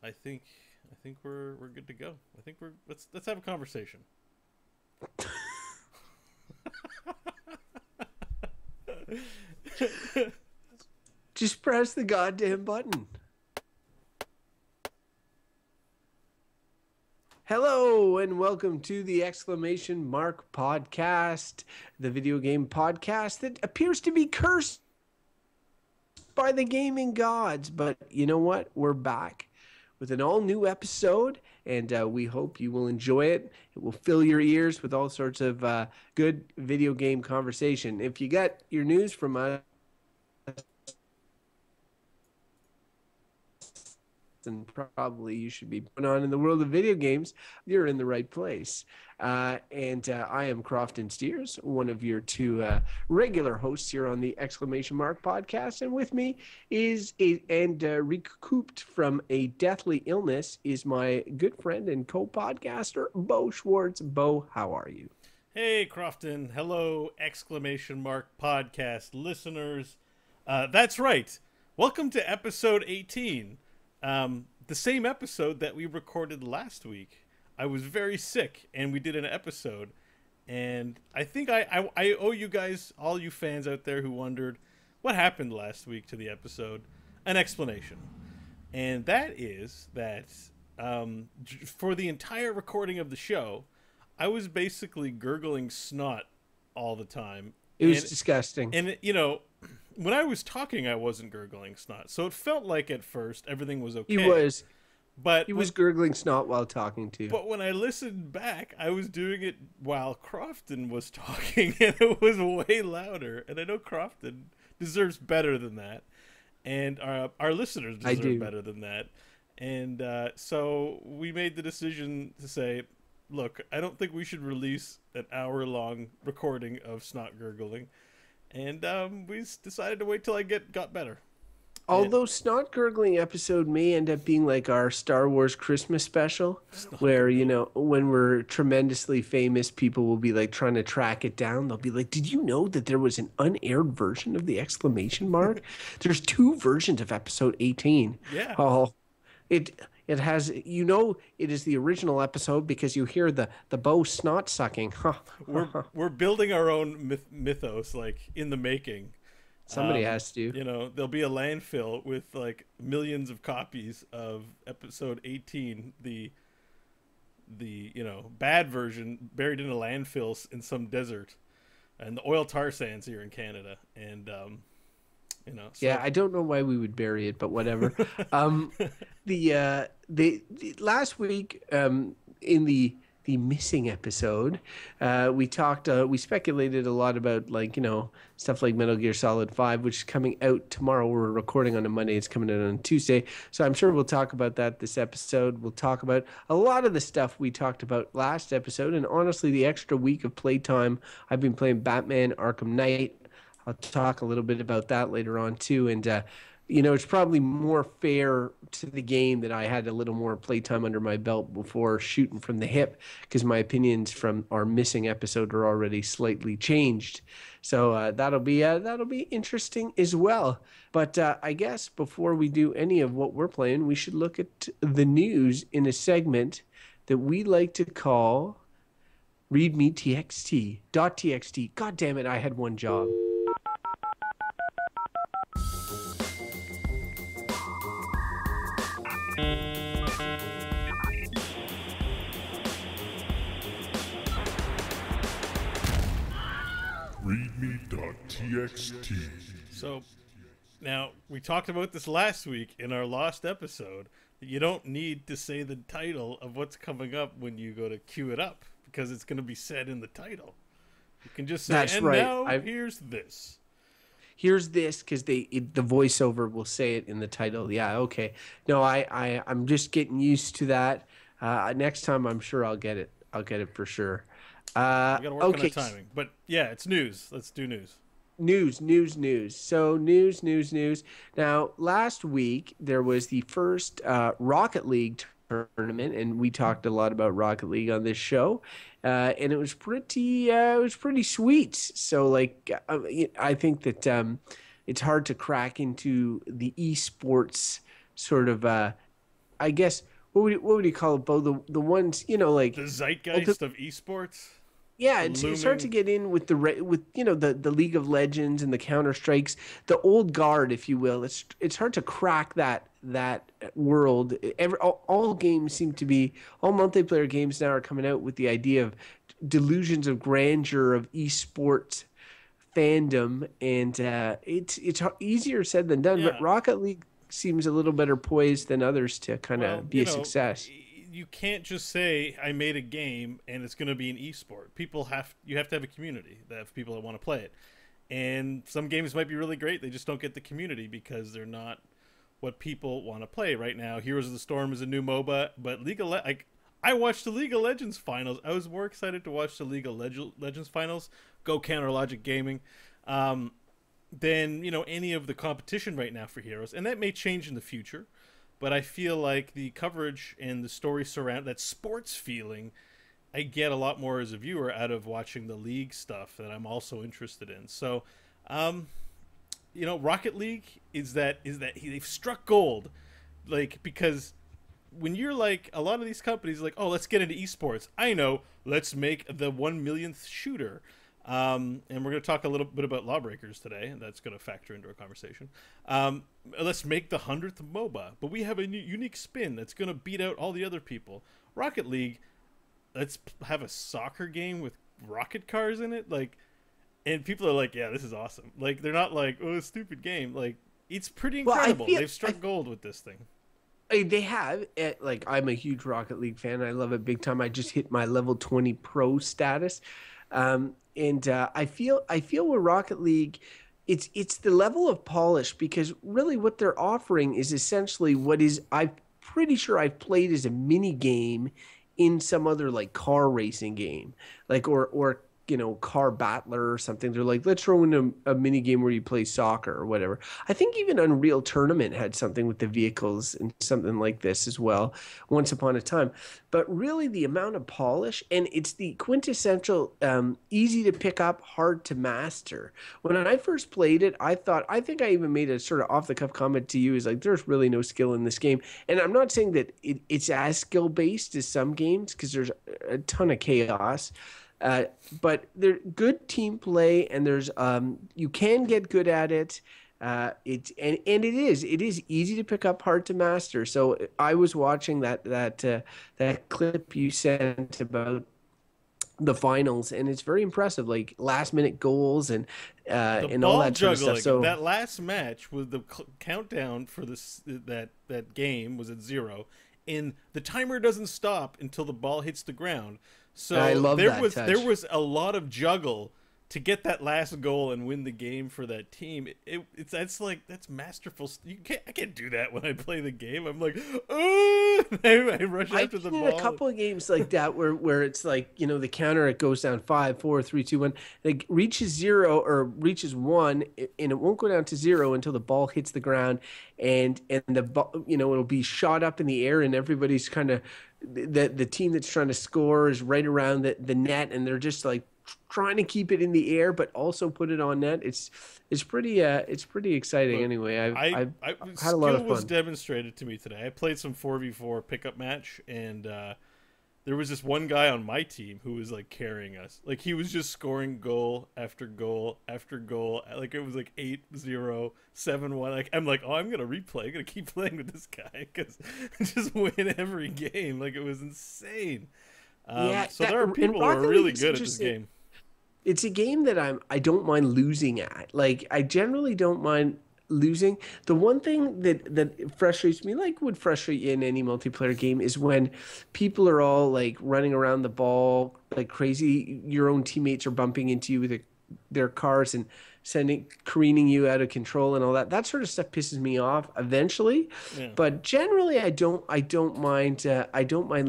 I think we're good to go. I think let's have a conversation. Just press the goddamn button. Hello and welcome to the Exclamation Mark podcast, the video game podcast that appears to be cursed by the gaming gods. But you know what? We're back with an all-new episode, and we hope you will enjoy it. It will fill your ears with all sorts of good video game conversation. If you got your news from us, and probably you should be put on in the world of video games, you're in the right place. And I am Crofton Steers, one of your two regular hosts here on the Exclamation Mark podcast. And with me is, recouped from a deathly illness, is my good friend and co-podcaster, Bo Schwartz. Bo, how are you? Hey, Crofton. Hello, Exclamation Mark podcast listeners. That's right. Welcome to episode 18. The same episode that we recorded last week. I was very sick, and we did an episode, and I think I owe you guys, all you fans out there who wondered what happened last week to the episode, an explanation. And that is that for the entire recording of the show, I was basically gurgling snot all the time. It was disgusting. And, you know, when I was talking, I wasn't gurgling snot. So it felt like at first everything was okay. He was. But he was gurgling snot while talking to you. But when I listened back, I was doing it while Crofton was talking, and it was way louder. And I know Crofton deserves better than that. And our listeners deserve better than that. And so we made the decision to say, look, I don't think we should release an hour-long recording of snot gurgling. And we decided to wait till I got better. Although snot gurgling episode may end up being like our Star Wars Christmas special, where, you know, when we're tremendously famous, people will be like trying to track it down. They'll be like, did you know that there was an unaired version of the Exclamation Mark? There's 2 versions of episode 18. Yeah. Oh, it has, you know, it is the original episode because you hear the bow snot sucking. We're building our own mythos, like, in the making. Somebody has to. You know, there'll be a landfill with like millions of copies of episode 18, the you know, bad version, buried in a landfill in some desert, and the oil tar sands here in Canada. And you know, so. Yeah, I don't know why we would bury it, but whatever. The last week in the missing episode, we speculated a lot about, like, you know, stuff like Metal Gear Solid 5, which is coming out tomorrow. We're recording on a Monday. It's coming out on Tuesday. So I'm sure we'll talk about that this episode. We'll talk about a lot of the stuff we talked about last episode. And honestly, the extra week of playtime, I've been playing Batman Arkham Knight. I'll talk a little bit about that later on too. And, you know, it's probably more fair to the game that I had a little more playtime under my belt before shooting from the hip, because my opinions from our missing episode are already slightly changed. So that'll be interesting as well. But I guess before we do any of what we're playing, we should look at the news in a segment that we like to call Read Me TXT.txt. God damn it, I had one job. ReadMe.txt. So now we talked about this last week in our lost episode. You don't need to say the title of what's coming up when you go to queue it up, because it's going to be said in the title. You can just say, That's and right. now here's this. Here's this, because the voiceover will say it in the title. Yeah, okay. No, I'm just getting used to that. Next time, I'm sure I'll get it. I'll get it for sure. We got to work on the timing. But yeah, it's news. Let's do news. News. So news. Now, last week there was the first Rocket League tournament, and we talked a lot about Rocket League on this show, and it was pretty sweet. So, like, I think that it's hard to crack into the esports sort of I guess what would you call it, Bo? The ones, you know, like The zeitgeist of esports. yeah, The it's hard to looming. get in with you know the League of Legends and the Counter Strikes, the old guard, if you will. It's hard to crack that world. All games seem to be all multiplayer games now are coming out with the idea of delusions of grandeur of esports fandom, and it's easier said than done. But Yeah. Rocket League seems a little better poised than others to kind Well, of be a success. you can't just say I made a game and it's going to be an esport. You have to have a community that have people that want to play it. And some games might be really great. They just don't get the community because they're not what people want to play right now. Heroes of the Storm is a new MOBA, but I watched the League of Legends finals. I was more excited to watch the League of Legends finals, go Counter Logic Gaming, than any of the competition right now for Heroes. And that may change in the future, but I feel like the coverage and the story surround that sports feeling, I get a lot more as a viewer out of watching the League stuff that I'm also interested in. So, Rocket League is that they've struck gold, like, because when you're like a lot of these companies like, oh, let's get into esports. I know, let's make the 1 millionth shooter. And we're going to talk a little bit about LawBreakers today, and that's going to factor into our conversation. Let's make the 100th MOBA, but we have a unique spin that's going to beat out all the other people. Rocket League, let's have a soccer game with rocket cars in it, like, and people are like, yeah, this is awesome. Like, they're not like, oh, a stupid game. Like, it's pretty incredible. They've struck gold with this thing. They have, like, I'm a huge Rocket League fan. I love it big time. I just hit my level 20 pro status, and I feel with Rocket League, it's the level of polish, because really what they're offering is essentially what is, I'm pretty sure I've played as a mini game in some other like car racing game, like or car battler or something. They're like, let's throw in a mini game where you play soccer or whatever. I think even Unreal Tournament had something with the vehicles and something like this as well once upon a time. But really the amount of polish, and it's the quintessential easy to pick up, hard to master. When I first played it, I think I even made a sort of off the cuff comment to you, is like, there's really no skill in this game. And I'm not saying that it's as skill based as some games, because there's a ton of chaos. But they're good team play, and there's you can get good at it. It is easy to pick up, hard to master. So I was watching that clip you sent about the finals, and it's very impressive, like last minute goals and all that sort of stuff. So that last match with the countdown for that game was at 0, and the timer doesn't stop until the ball hits the ground. So I love there was a lot of juggle to get that last goal and win the game for that team. That's masterful. I can't do that when I play the game. I'm like, oh, I rush after the ball. I've seen a couple of games like that where it's like, the counter, it goes down 5, 4, 3, 2, 1. It reaches 0 or reaches 1, and it won't go down to 0 until the ball hits the ground, and the ball, it'll be shot up in the air, and everybody's kind of the team that's trying to score is right around the net, and they're just like trying to keep it in the air but also put it on net. It's pretty exciting. Look, anyway, I've had a lot of fun. Skill was demonstrated to me today. I played some 4v4 pickup match, and there was this one guy on my team who was like carrying us. Like, he was just scoring goal after goal after goal. Like, it was like 8-0, 7-1. Like, I'm like, oh, I'm gonna replay. I'm gonna keep playing with this guy because just win every game. Like, it was insane. So there are people who are really good at this game. It's a game that I don't mind losing at. Like, I generally don't mind losing. The one thing that frustrates me, like would frustrate you in any multiplayer game, is when people are all like running around the ball like crazy. Your own teammates are bumping into you with their cars and careening you out of control and all that. That sort of stuff pisses me off eventually. Yeah. But generally I don't mind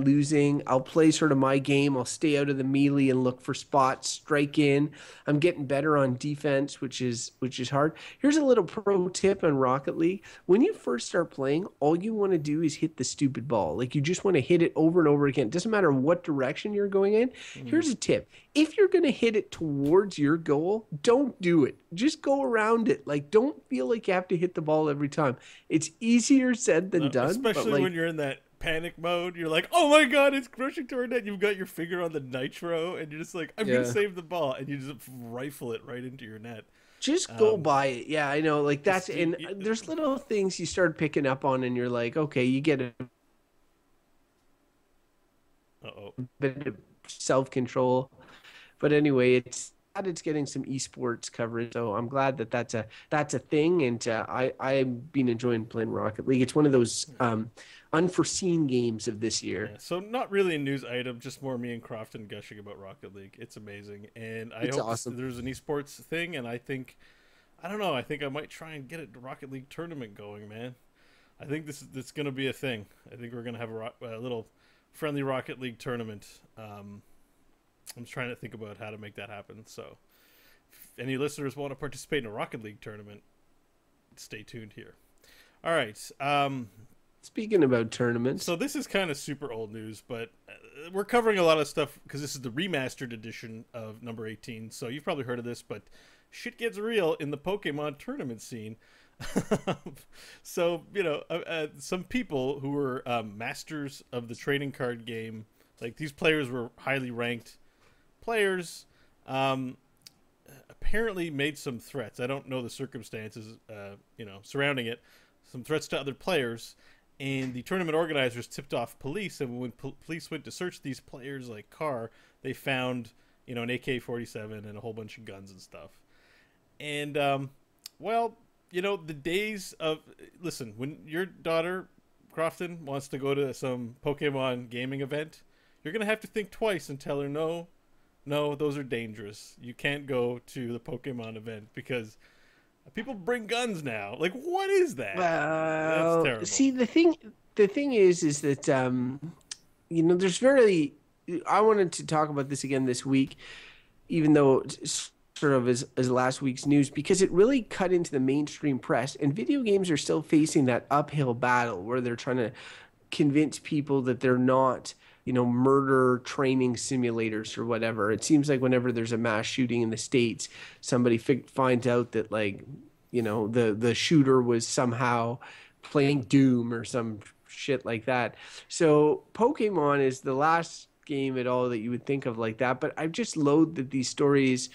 losing. I'll play sort of my game. I'll stay out of the melee and look for spots, strike in. I'm getting better on defense, which is hard. Here's a little pro tip on Rocket League. When you first start playing, all you want to do is hit the stupid ball. Like, you just want to hit it over and over again. It doesn't matter what direction you're going in. Mm-hmm. Here's a tip. If you're going to hit it towards your goal, goal, don't do it. Just go around it. Like, don't feel like you have to hit the ball every time. It's easier said than done. Especially but when you're in that panic mode. You're like, oh my god, it's rushing toward net. You've got your finger on the nitro, and you're just like, I'm gonna save the ball, and you just rifle it right into your net. Just go by it. Yeah, I know. Like that's and there's little things you start picking up on, and you're like, okay, you get a bit of self-control. But anyway, it's glad it's getting some esports coverage. So I'm glad that that's a thing, and I've been enjoying playing Rocket League. It's one of those unforeseen games of this year. Yeah, so not really a news item, just more me and Crofton gushing about Rocket League. It's amazing, and I hope awesome. There's an esports thing, and I don't know, I think I might try and get a Rocket League tournament going, man. I think it's going to be a thing. I think we're going to have a little friendly Rocket League tournament. I'm trying to think about how to make that happen. So if any listeners want to participate in a Rocket League tournament, stay tuned here. All right. Speaking about tournaments. So this is kind of super old news, but we're covering a lot of stuff because this is the remastered edition of number 18. So you've probably heard of this, but shit gets real in the Pokemon tournament scene. So, some people who were masters of the trading card game, like these players were highly ranked players, apparently made some threats. I don't know the circumstances, surrounding it. Some threats to other players, and the tournament organizers tipped off police. And when police went to search these players' car, they found an AK-47 and a whole bunch of guns and stuff. And the days of when your daughter Crofton wants to go to some Pokemon gaming event, you're gonna have to think twice and tell her no, those are dangerous. You can't go to the Pokemon event because people bring guns now. Like, what is that? Well, that's terrible. See, the thing is that there's very. I wanted to talk about this again this week, even though it's sort of as last week's news, because it really cut into the mainstream press, and video games are still facing that uphill battle where they're trying to convince people that they're not murder training simulators or whatever. It seems like whenever there's a mass shooting in the States, somebody finds out that the shooter was somehow playing Doom or some shit like that. So Pokemon is the last game at all that you would think of like that. But I've just loathed that these stories,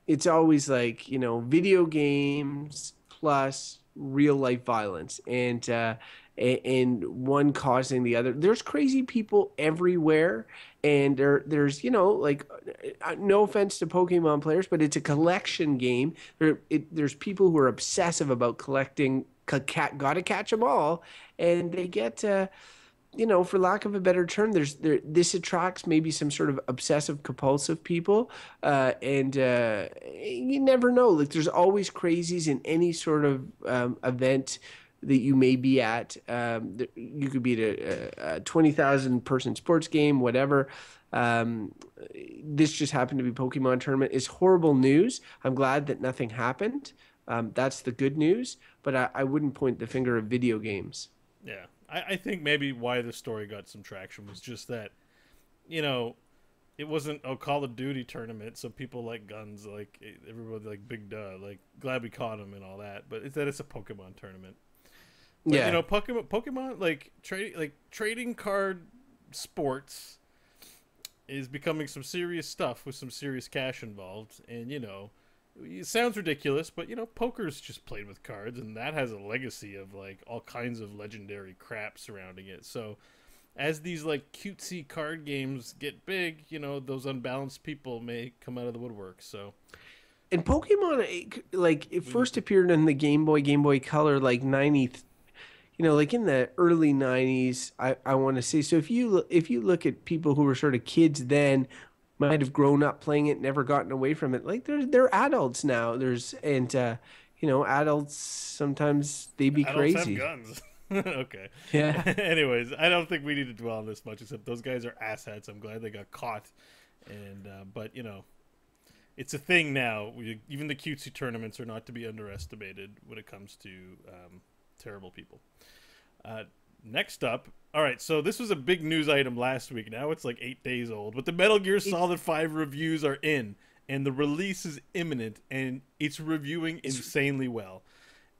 it's always video games plus real life violence, and one causing the other. There's crazy people everywhere, and there's no offense to Pokemon players, but it's a collection game. There's people who are obsessive about collecting. Gotta catch them all, and they get for lack of a better term, this attracts maybe some sort of obsessive compulsive people, and you never know. Like, there's always crazies in any sort of event that you may be at. You could be at a 20,000 person sports game, whatever. This just happened to be Pokemon tournament. It's horrible news. I'm glad that nothing happened. That's the good news, but I wouldn't point the finger at video games. Yeah. I think maybe why the story got some traction was just that, it wasn't a Call of Duty tournament, so people like guns, like everybody like big duh, like glad we caught him and all that. But it's that it's a Pokemon tournament. But, yeah, Pokemon trading card sports is becoming some serious stuff with some serious cash involved, and it sounds ridiculous, but poker's just played with cards, and that has a legacy of all kinds of legendary crap surrounding it. So as these cutesy card games get big, those unbalanced people may come out of the woodwork. So, and Pokemon it first appeared in the Game Boy Color 90, in the early 90s, I want to say. So if you look at people who were sort of kids then, might have grown up playing it, never gotten away from it. They're adults now. Adults sometimes they be adults crazy. Have guns. Okay. Yeah. Anyways, I don't think we need to dwell on this much. Except those guys are asshats. I'm glad they got caught. And but it's a thing now. Even the cutesy tournaments are not to be underestimated when it comes to terrible people. Next up. All right, so this was a big news item last week. Now it's 8 days old, but the Metal Gear Solid 5 reviews are in, and the release is imminent, and it's reviewing insanely well.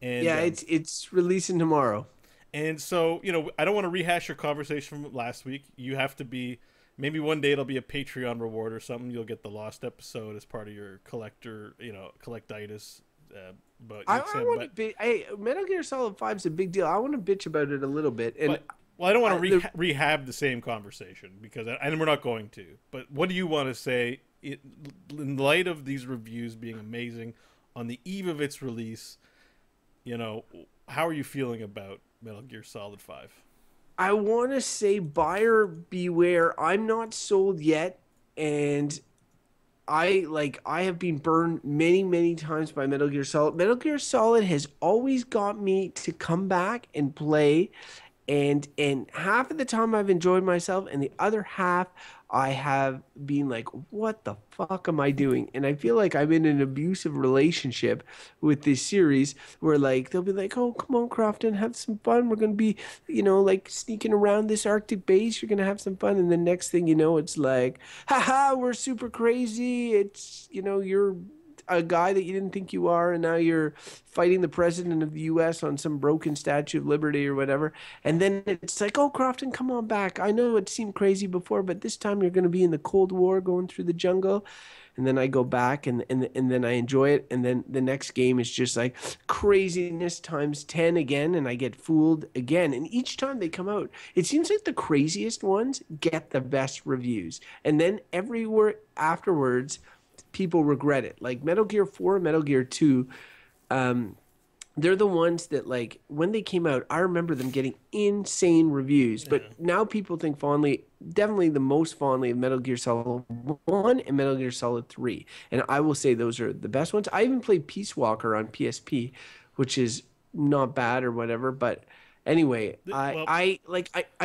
And Yeah, it's releasing tomorrow. and so, I don't want to rehash your conversation from last week. You have to be, maybe one day it'll be a Patreon reward or something. You'll get the lost episode as part of your collectitis. But I want to hey, Metal Gear Solid 5 is a big deal. I want to bitch about it a little bit. And well, I don't want to rehab the same conversation and we're not going to. But what do you want to say in light of these reviews being amazing on the eve of its release? How are you feeling about Metal Gear Solid 5? I want to say buyer beware. I'm not sold yet, and I have been burned many times by Metal Gear Solid. Metal Gear Solid has always got me to come back and play, and half of the time I've enjoyed myself, and the other half I have been like, what the fuck am I doing? And I feel like I'm in an abusive relationship with this series where they'll be like, oh, come on, Crofton, have some fun. We're going to be, sneaking around this Arctic base. You're going to have some fun. And the next thing you know, it's like, haha, we're super crazy. It's, you're a guy that you didn't think you are, and now you're fighting the president of the U.S. on some broken Statue of Liberty or whatever. And then it's like, oh, Crofton, come on back. I know it seemed crazy before, but this time you're going to be in the Cold War going through the jungle. And then I go back and then I enjoy it. And then the next game is just like craziness times 10 again, and I get fooled again. And each time they come out, it seems like the craziest ones get the best reviews. And then everywhere afterwards, people regret it. Like Metal Gear 4, Metal Gear 2, they're the ones that, when they came out, I remember them getting insane reviews. But now people think fondly, definitely the most fondly, of Metal Gear Solid 1 and Metal Gear Solid 3. And I will say those are the best ones. I even played Peace Walker on PSP, which is not bad or whatever, but anyway, I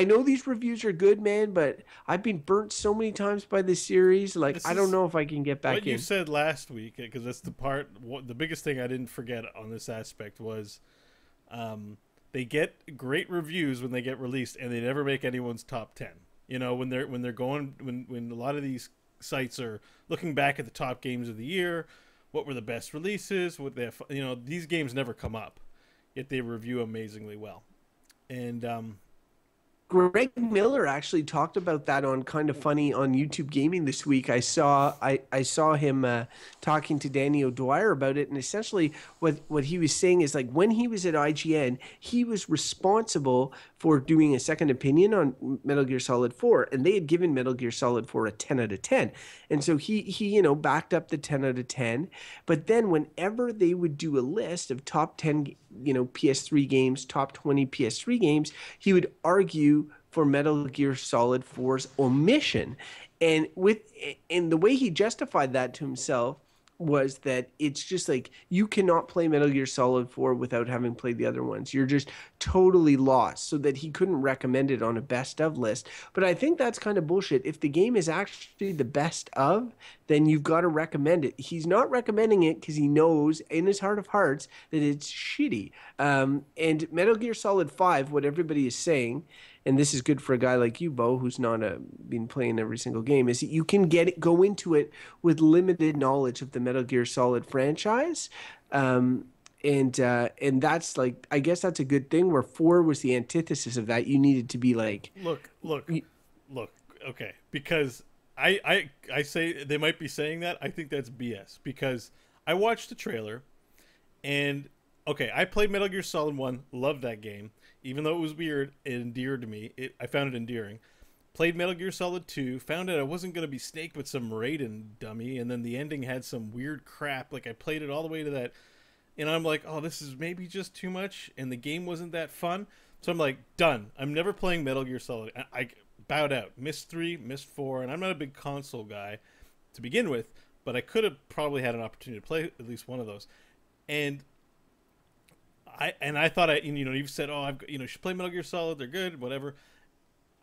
know these reviews are good, man, but I've been burnt so many times by this series. I don't know if I can get back in. What you said last week, because that's the biggest thing I didn't forget on this aspect was, they get great reviews when they get released, and they never make anyone's top 10. When a lot of these sites are looking back at the top games of the year, what were the best releases? These games never come up, yet they review amazingly well. And Greg Miller actually talked about that on Kind of Funny on YouTube Gaming this week. I saw him talking to Danny O'Dwyer about it, and essentially what he was saying is, when he was at IGN, he was responsible for doing a second opinion on Metal Gear Solid 4, and they had given Metal Gear Solid 4 a 10 out of 10. And so he backed up the 10 out of 10. But then whenever they would do a list of top 10 PS3 games, top 20 PS3 games, he would argue for Metal Gear Solid 4's omission. And the way he justified that to himself was that it's just you cannot play Metal Gear Solid 4 without having played the other ones. You're just totally lost, so that he couldn't recommend it on a best of list. But I think that's kind of bullshit. If the game is actually the best of, then you've got to recommend it. He's not recommending it because he knows in his heart of hearts that it's shitty. And Metal Gear Solid 5, what everybody is saying, and this is good for a guy like you, Bo, who's not been playing every single game, is that you can go into it with limited knowledge of the Metal Gear Solid franchise. And that's I guess that's a good thing, where 4 was the antithesis of that. You needed to be look, okay, because I say they might be saying that. I think that's BS, because I watched the trailer, and okay, I played Metal Gear Solid 1, loved that game. Even though it was weird, it endeared to me. I found it endearing. Played Metal Gear Solid 2, found out I wasn't going to be snaked with some Raiden dummy, and then the ending had some weird crap. I played it all the way to that, and I'm like, oh, this is maybe just too much, and the game wasn't that fun. So I'm like, done. I'm never playing Metal Gear Solid. I bowed out. Missed 3, missed 4, and I'm not a big console guy to begin with, but I could have probably had an opportunity to play at least one of those. And I thought you've said, oh, you should play Metal Gear Solid. They're good, whatever.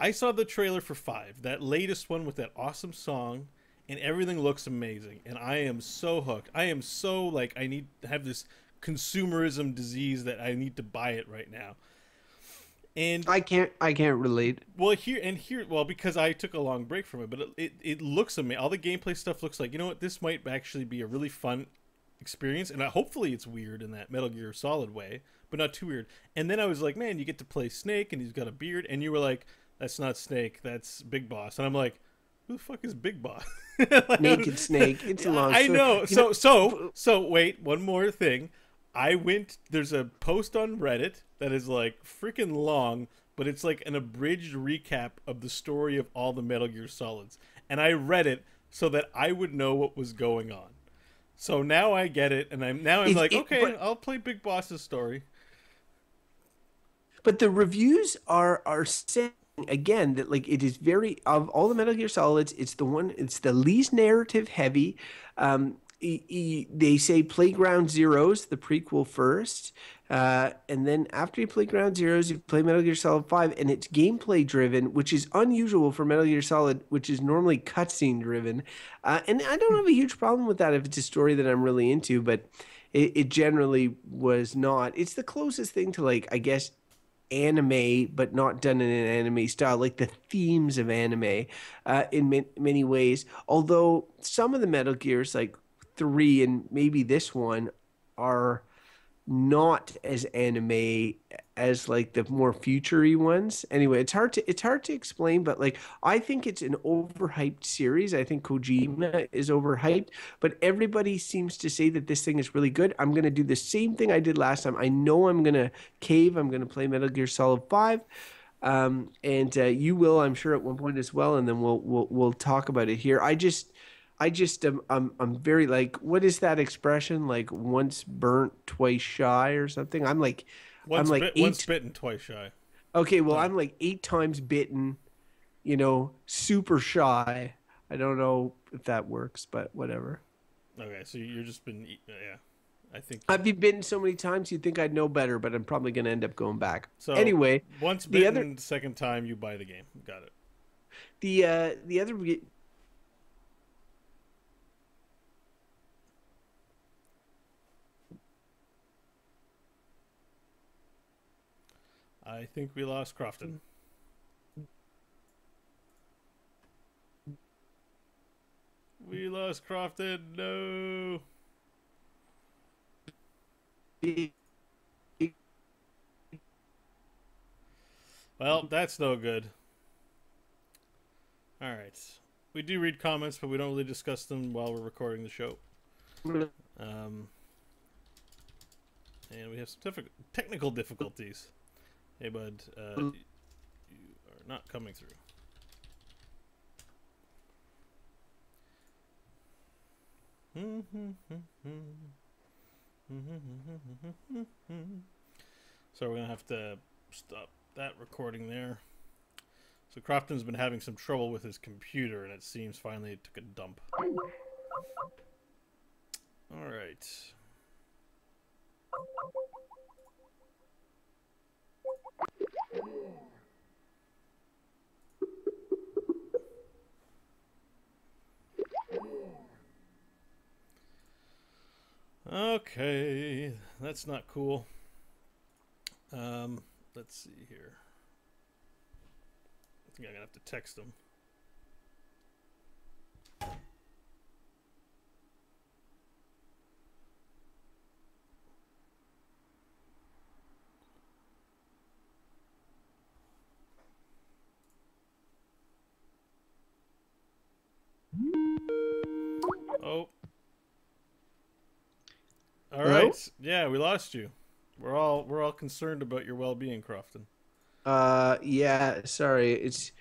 I saw the trailer for 5, that latest one with that awesome song, and everything looks amazing. And I am so hooked. I am so I need to have this consumerism disease that I need to buy it right now. And I can't relate. Well, because I took a long break from it, but it looks amazing. All the gameplay stuff looks like, you know what, this might actually be a really fun experience, and hopefully it's weird in that Metal Gear Solid way, but not too weird. And then I was like, man, you get to play Snake, and he's got a beard, and you were like, that's not Snake, that's Big Boss. And I'm like, who the fuck is Big Boss? Naked Snake. It's a long story. I know. So wait, one more thing. There's a post on Reddit that is like freaking long, but it's like an abridged recap of the story of all the Metal Gear Solids. And I read it so that I would know what was going on. So now I get it, and I'm like, okay, I'll play Big Boss's story. But the reviews are saying again that like it is very, of all the Metal Gear Solids, it's the least narrative heavy. They say play Ground Zeroes, the prequel first, and then after you play Ground Zeroes, you play Metal Gear Solid 5, and it's gameplay driven, which is unusual for Metal Gear Solid, which is normally cutscene driven. And I don't have a huge problem with that if it's a story that I'm really into, but it generally was not. It's the closest thing to, like, I guess, anime, but not done in an anime style, like the themes of anime in many ways. Although some of the Metal Gears, like 3 and maybe this one, are not as anime as like the more future-y ones. Anyway, it's hard to explain, but like I think it's an overhyped series. I think Kojima is overhyped, but everybody seems to say that this thing is really good. I'm gonna do the same thing I did last time. I know I'm gonna cave. I'm gonna play Metal Gear Solid 5. And you will, I'm sure, at one point as well, and then we'll talk about it here. I'm very, like, what is that expression? Like, once burnt, twice shy or something? Once bitten, twice shy. Okay, well, I'm like 8 times bitten, super shy. I don't know if that works, but whatever. Okay, so you're just been, yeah. I think I've been bitten so many times you'd think I'd know better, but I'm probably going to end up going back. So anyway, once bitten, second time you buy the game. Got it. The other. I think we lost Crofton. We lost Crofton. No. Well, that's no good. All right. We do read comments, but we don't really discuss them while we're recording the show. And we have some technical difficulties. Hey, bud, you are not coming through. So we're going to have to stop that recording there. So Crofton's been having some trouble with his computer, and it seems finally it took a dump. All right. Okay, that's not cool. Let's see here. I think I'm gonna have to text him. Oh. All right. Yeah, we lost you. We're all concerned about your well-being, Crofton. Yeah, sorry. It's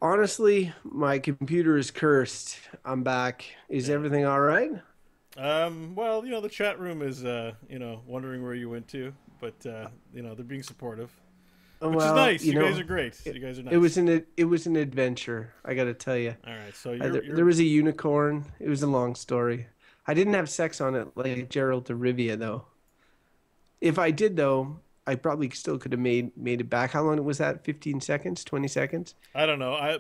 honestly, my computer is cursed. I'm back. Is everything all right? Well, the chat room is wondering where you went to, but they're being supportive. Which is nice. You guys are great. You guys are nice. It was an adventure, I got to tell you. All right. So there was a unicorn. It was a long story. I didn't have sex on it like Gerald de Rivia, though. If I did, though, I probably still could have made it back. How long was that? 15 seconds? 20 seconds? I don't know. I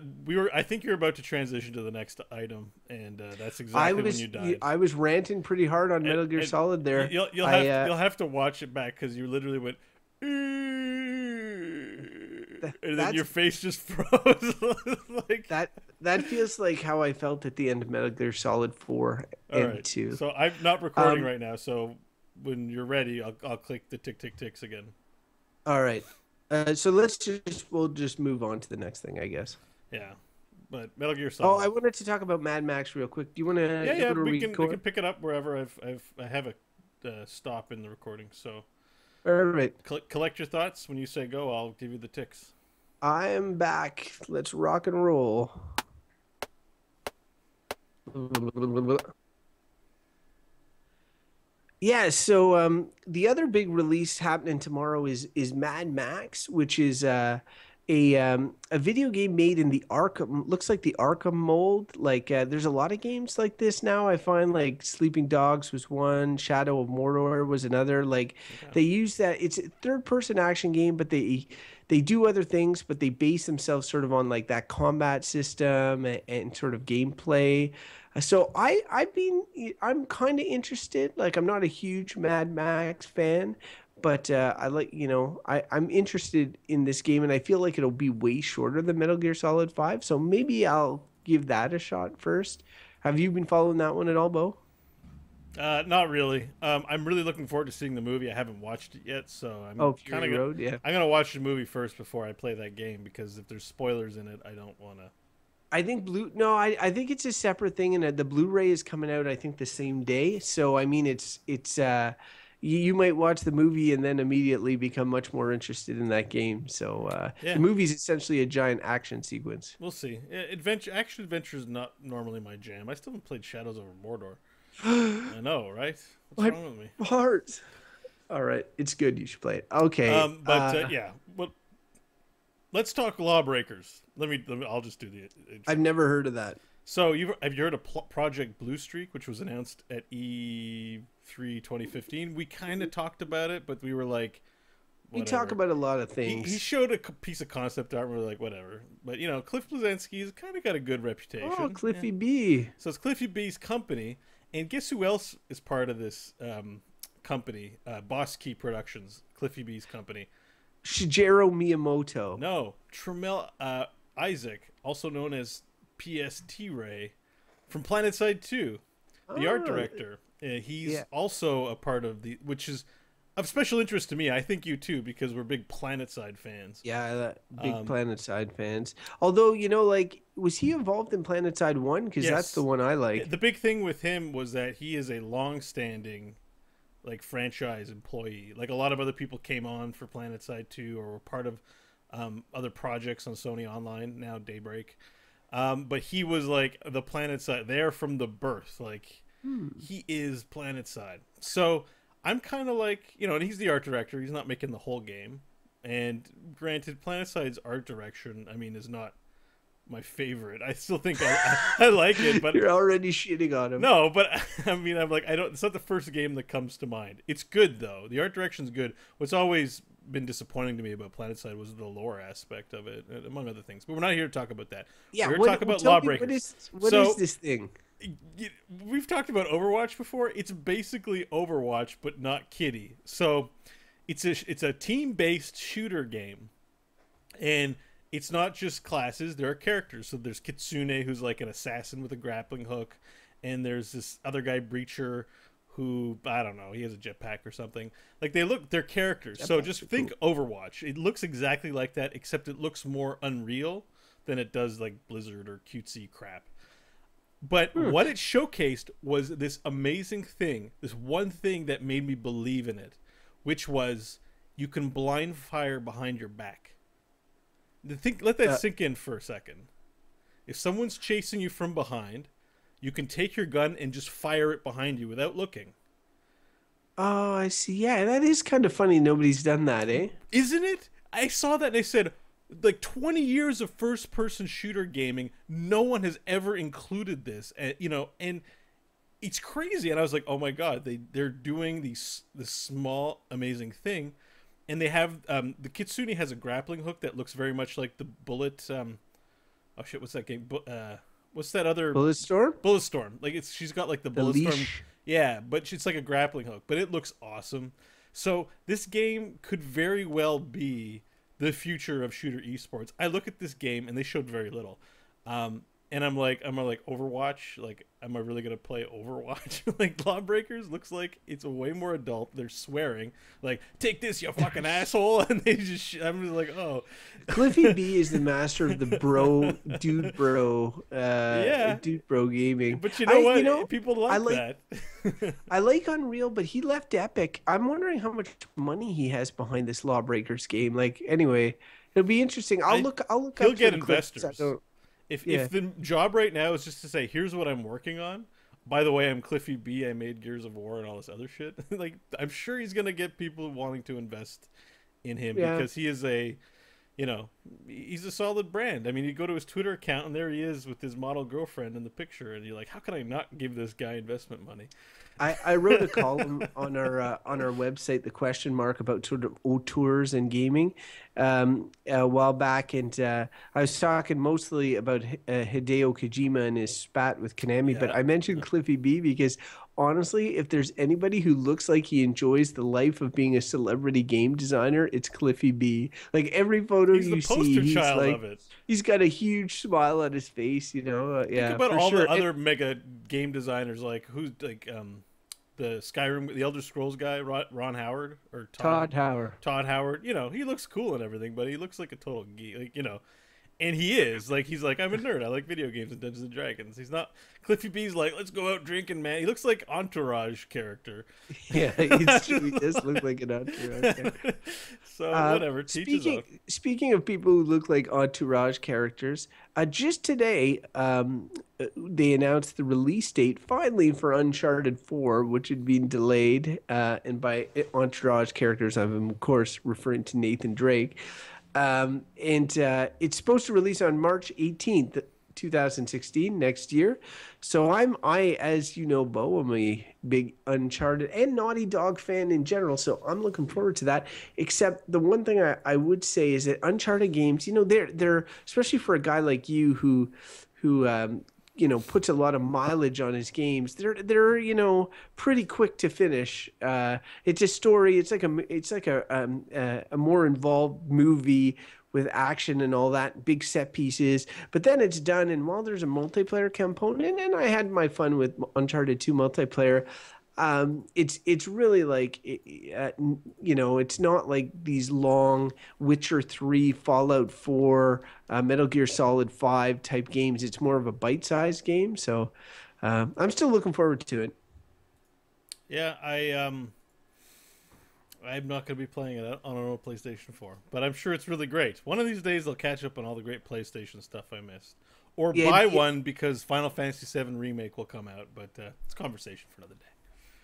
think you're about to transition to the next item, and that's exactly when you died. I was ranting pretty hard on Metal Gear Solid there. You'll have to watch it back because you literally went. and then your face just froze. Like that feels like how I felt at the end of Metal Gear Solid 4 and 2. So I'm not recording right now. So when you're ready, I'll click the tick tick ticks again. All right. So we'll just move on to the next thing, I guess. Yeah, but Metal Gear Solid. Oh, I wanted to talk about Mad Max real quick. Do you want to? Yeah. We can pick it up wherever I have a stop in the recording. So. All right. Collect your thoughts. When you say go, I'll give you the ticks. I am back. Let's rock and roll. Yeah, so the other big release happening tomorrow is Mad Max, which is a video game made in the Arkham, looks like the Arkham mold. Like there's a lot of games like this now. I find like Sleeping Dogs was one, Shadow of Mordor was another. Like they use that. It's a third-person action game, but they do other things, but they base themselves sort of on like that combat system and sort of gameplay. So I'm kind of interested. Like I'm not a huge Mad Max fan, but I like, I'm interested in this game, and I feel like it'll be way shorter than Metal Gear Solid 5. So maybe I'll give that a shot first. Have you been following that one at all, Bo? Not really. I'm really looking forward to seeing the movie. I haven't watched it yet, so I'm kind of yeah. I'm gonna watch the movie first before I play that game, because if there's spoilers in it, I don't want to. I think I think it's a separate thing, and the Blu-ray is coming out I think the same day. So I mean, it's you might watch the movie and then immediately become much more interested in that game. So the movie's essentially a giant action sequence. We'll see. Action adventure is not normally my jam. I still haven't played Shadows over Mordor. I know, right? What's wrong with me? Heart. All right, it's good. You should play it. Okay. Yeah. Well, let's talk LawBreakers. Let me. I'll just do the intro. I've never heard of that. So have you heard of Project Blue Streak, which was announced at E3 2015? We kind of talked about it, but we were like, whatever. We talk about a lot of things. He showed a piece of concept art, and we were like, whatever. But Cliff Bleszinski's kind of got a good reputation. Oh, Cliffy B. So it's Cliffy B's company, and guess who else is part of this company? Boss Key Productions, Cliffy B's company. Shigeru Miyamoto. No, Tremel Isaac, also known as PST Ray, from PlanetSide 2, the art director. He's also a part of which is of special interest to me. I think you too, because we're big PlanetSide fans. Yeah, big PlanetSide fans. Although, like, was he involved in PlanetSide 1? Because that's the one I like. The big thing with him was that he is a long-standing franchise employee. Like a lot of other people came on for PlanetSide 2 or were part of other projects on Sony Online, now Daybreak. But he was like the PlanetSide there from the birth. Like he is PlanetSide. So I'm kind of like, and he's the art director. He's not making the whole game. And granted, PlanetSide's art direction, I mean, is not my favorite. I still think I like it, but you're already shitting on him. No, but I mean, I'm like, it's not the first game that comes to mind. It's good though. The art direction's good. What's always been disappointing to me about PlanetSide was the lore aspect of it, among other things. But we're not here to talk about that. Yeah, we're here to talk about LawBreakers. What is this thing? We've talked about Overwatch before. It's basically Overwatch, but not kiddie. So it's a team-based shooter game, and it's not just classes. There are characters. So there's Kitsune, who's like an assassin with a grappling hook, and there's this other guy, Breacher, who, I don't know, he has a jetpack or something. Like, they're characters. So just think Overwatch. It looks exactly like that, except it looks more unreal than it does like Blizzard or cutesy crap. But what it showcased was this amazing thing, this one thing that made me believe in it, which was you can blind fire behind your back. Let that sink in for a second. If someone's chasing you from behind, you can take your gun and just fire it behind you without looking. Oh, I see. Yeah, that is kind of funny. Nobody's done that, eh? Isn't it? I saw that and I said, like 20 years of first-person shooter gaming, no one has ever included this. And it's crazy. And I was like, oh my god, they're doing this small, amazing thing. And they have the Kitsune has a grappling hook that looks very much like the Bullet. Oh shit, what's that game? What's that other Bulletstorm? Bulletstorm. Like she's got like the Bulletstorm. Yeah, but it's like a grappling hook, but it looks awesome. So this game could very well be the future of shooter esports. I look at this game and they showed very little. And I'm like, Overwatch? Like, am I really going to play Overwatch? Like, LawBreakers looks like it's way more adult. They're swearing. Like, take this, you fucking asshole. And they just, I'm just like, oh. Cliffy B is the master of the dude bro gaming. But you know what? People like that. I like Unreal, but he left Epic. I'm wondering how much money he has behind this LawBreakers game. Like, anyway, it'll be interesting. I'll look. He'll get investors. If the job right now is just to say, here's what I'm working on. By the way, I'm Cliffy B. I made Gears of War and all this other shit. Like, I'm sure he's gonna get people wanting to invest in him because he is he's a solid brand. I mean, you go to his Twitter account and there he is with his model girlfriend in the picture, and you're like, how can I not give this guy investment money? I wrote a column on our website, the question mark, about sort of auteurs and gaming a while back, and I was talking mostly about Hideo Kojima and his spat with Konami, but I mentioned Cliffy B because honestly, if there's anybody who looks like he enjoys the life of being a celebrity game designer, it's Cliffy B. Like, every photo you see, he's got a huge smile on his face, Think about all the other mega game designers, like who's like the Skyrim, the Elder Scrolls guy, Ron Howard or Todd Howard. Todd Howard. He looks cool and everything, but he looks like a total geek. Like, and he is like, he's like, I'm a nerd. I like video games and Dungeons and Dragons. He's not. Cliffy B's like, let's go out drinking, man. He looks like Entourage character. Yeah, he does look like an Entourage character. So whatever. Speaking of people who look like Entourage characters, just today they announced the release date finally for Uncharted 4, which had been delayed. And by Entourage characters, I'm of course referring to Nathan Drake. And it's supposed to release on March 18th, 2016, next year. So as you know, Bo, I'm a big Uncharted and Naughty Dog fan in general. So I'm looking forward to that. Except the one thing I would say is that Uncharted games, they're especially for a guy like you who puts a lot of mileage on his games. They're pretty quick to finish. It's a story. It's like a more involved movie with action and all that, big set pieces. But then it's done, and while there's a multiplayer component, and I had my fun with Uncharted 2 multiplayer, it's really like it's not like these long Witcher 3, Fallout 4, Metal Gear Solid 5 type games. It's more of a bite-sized game, so I'm still looking forward to it. Yeah, I'm not going to be playing it on a PlayStation 4, but I'm sure it's really great. One of these days I'll catch up on all the great PlayStation stuff I missed, or buy one because Final Fantasy VII Remake will come out, but it's a conversation for another day.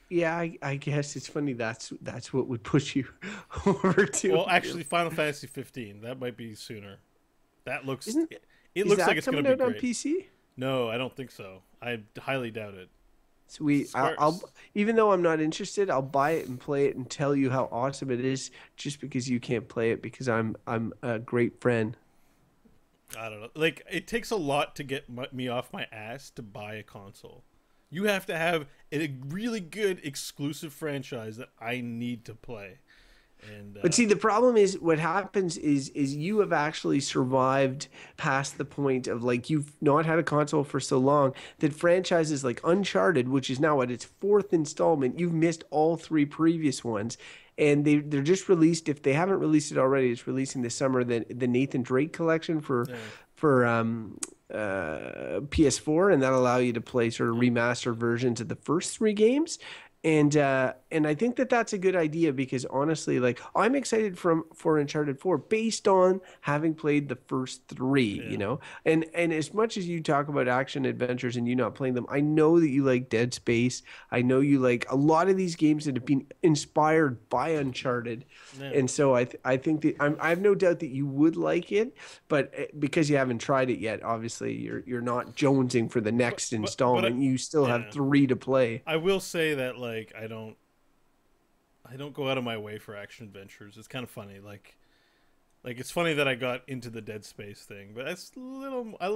Yeah, I guess it's funny. That's what would push you over to. Well, actually, Final Fantasy 15. That might be sooner. That looks. Looks like it's going to be great. On PC? No, I don't think so. I highly doubt it. Sweet. I'll even though I'm not interested, I'll buy it and play it and tell you how awesome it is, just because you can't play it because I'm a great friend. I don't know. Like, it takes a lot to get me off my ass to buy a console. You have to have a really good exclusive franchise that I need to play. But see, the problem is what happens is you have actually survived past the point of, like, you've not had a console for so long that franchises like Uncharted, which is now at its 4th installment, you've missed all 3 previous ones. And they're just released. If they haven't released it already, it's releasing this summer, the Nathan Drake collection for PS4, and that'll allow you to play sort of remastered versions of the first 3 games. And I think that's a good idea because honestly, like, I'm excited for Uncharted 4 based on having played the first 3, And as much as you talk about action adventures and you not playing them, I know that you like Dead Space. I know you like a lot of these games that have been inspired by Uncharted. Yeah. And so I think that I have no doubt that you would like it, but because you haven't tried it yet, obviously you're not jonesing for the next installment. You still have 3 to play. I will say that, like, I don't go out of my way for action adventures. It's kind of funny. Like it's funny that I got into the Dead Space thing, but that's a little. I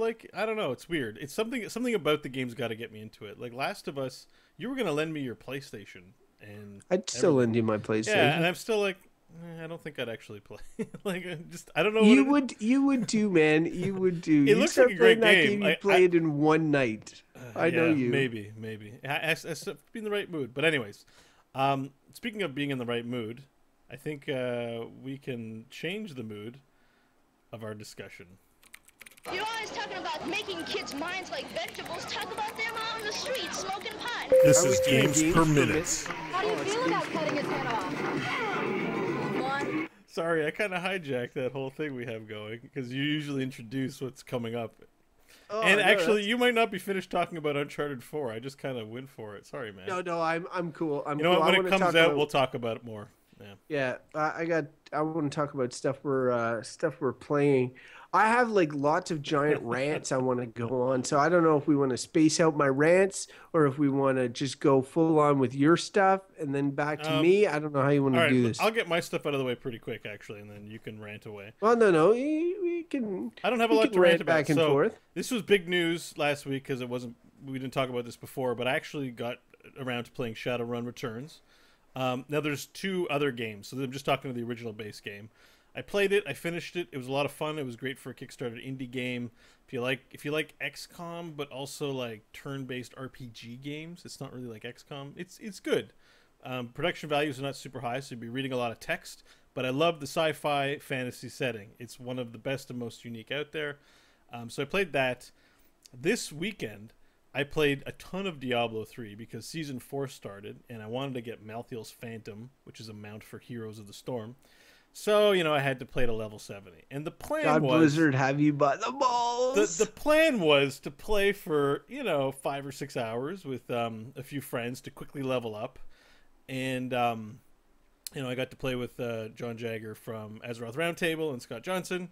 don't know. It's weird. It's something about the game's got to get me into it. Like Last of Us, you were gonna lend me your PlayStation, and I'd still lend you my PlayStation. Yeah, and I'm still like, I don't think I'd actually play. Like, I don't know. You would do, man. You would do. It You looks start like a playing great that game. You play it in one night. I know yeah, you. maybe. I be in the right mood. But anyways, speaking of being in the right mood, I think we can change the mood of our discussion. You're always talking about making kids' minds like vegetables. Talk about them out on the street smoking pot. This is Games Per Minute. How do you feel about cutting his head off? Sorry, I kind of hijacked that whole thing we have going because you usually introduce what's coming up. Oh, and actually, you might not be finished talking about Uncharted 4. I just kind of went for it. Sorry, man. No, I'm cool. You know cool. what? When it comes out, we'll talk about it more. Yeah, I want to talk about stuff we're playing. I have like lots of giant rants I want to go on, so I don't know if we want to space out my rants or if we want to just go full on with your stuff and then back to me. I don't know how you want to do this. I'll get my stuff out of the way pretty quick, actually, and then you can rant away. Well, no, we can. I don't have a lot to rant about. Back and forth. This was big news last week because we didn't talk about this before, but I actually got around to playing Shadowrun Returns. Now there's 2 other games, so I'm just talking to the original base game. I played it, I finished it. It was a lot of fun. It was great for a Kickstarter indie game. If you like XCOM, but also like turn-based RPG games, it's not really like XCOM. It's good. Production values are not super high, so you'll be reading a lot of text. But I love the sci-fi fantasy setting. It's one of the best and most unique out there. So I played that. This weekend, I played a ton of Diablo 3 because Season 4 started, and I wanted to get Malthael's Phantom, which is a mount for Heroes of the Storm. So, I had to play to level 70. And the plan was... Blizzard, have you by the balls? The plan was to play for, 5 or 6 hours with a few friends to quickly level up. And, I got to play with John Jagger from Azeroth Roundtable and Scott Johnson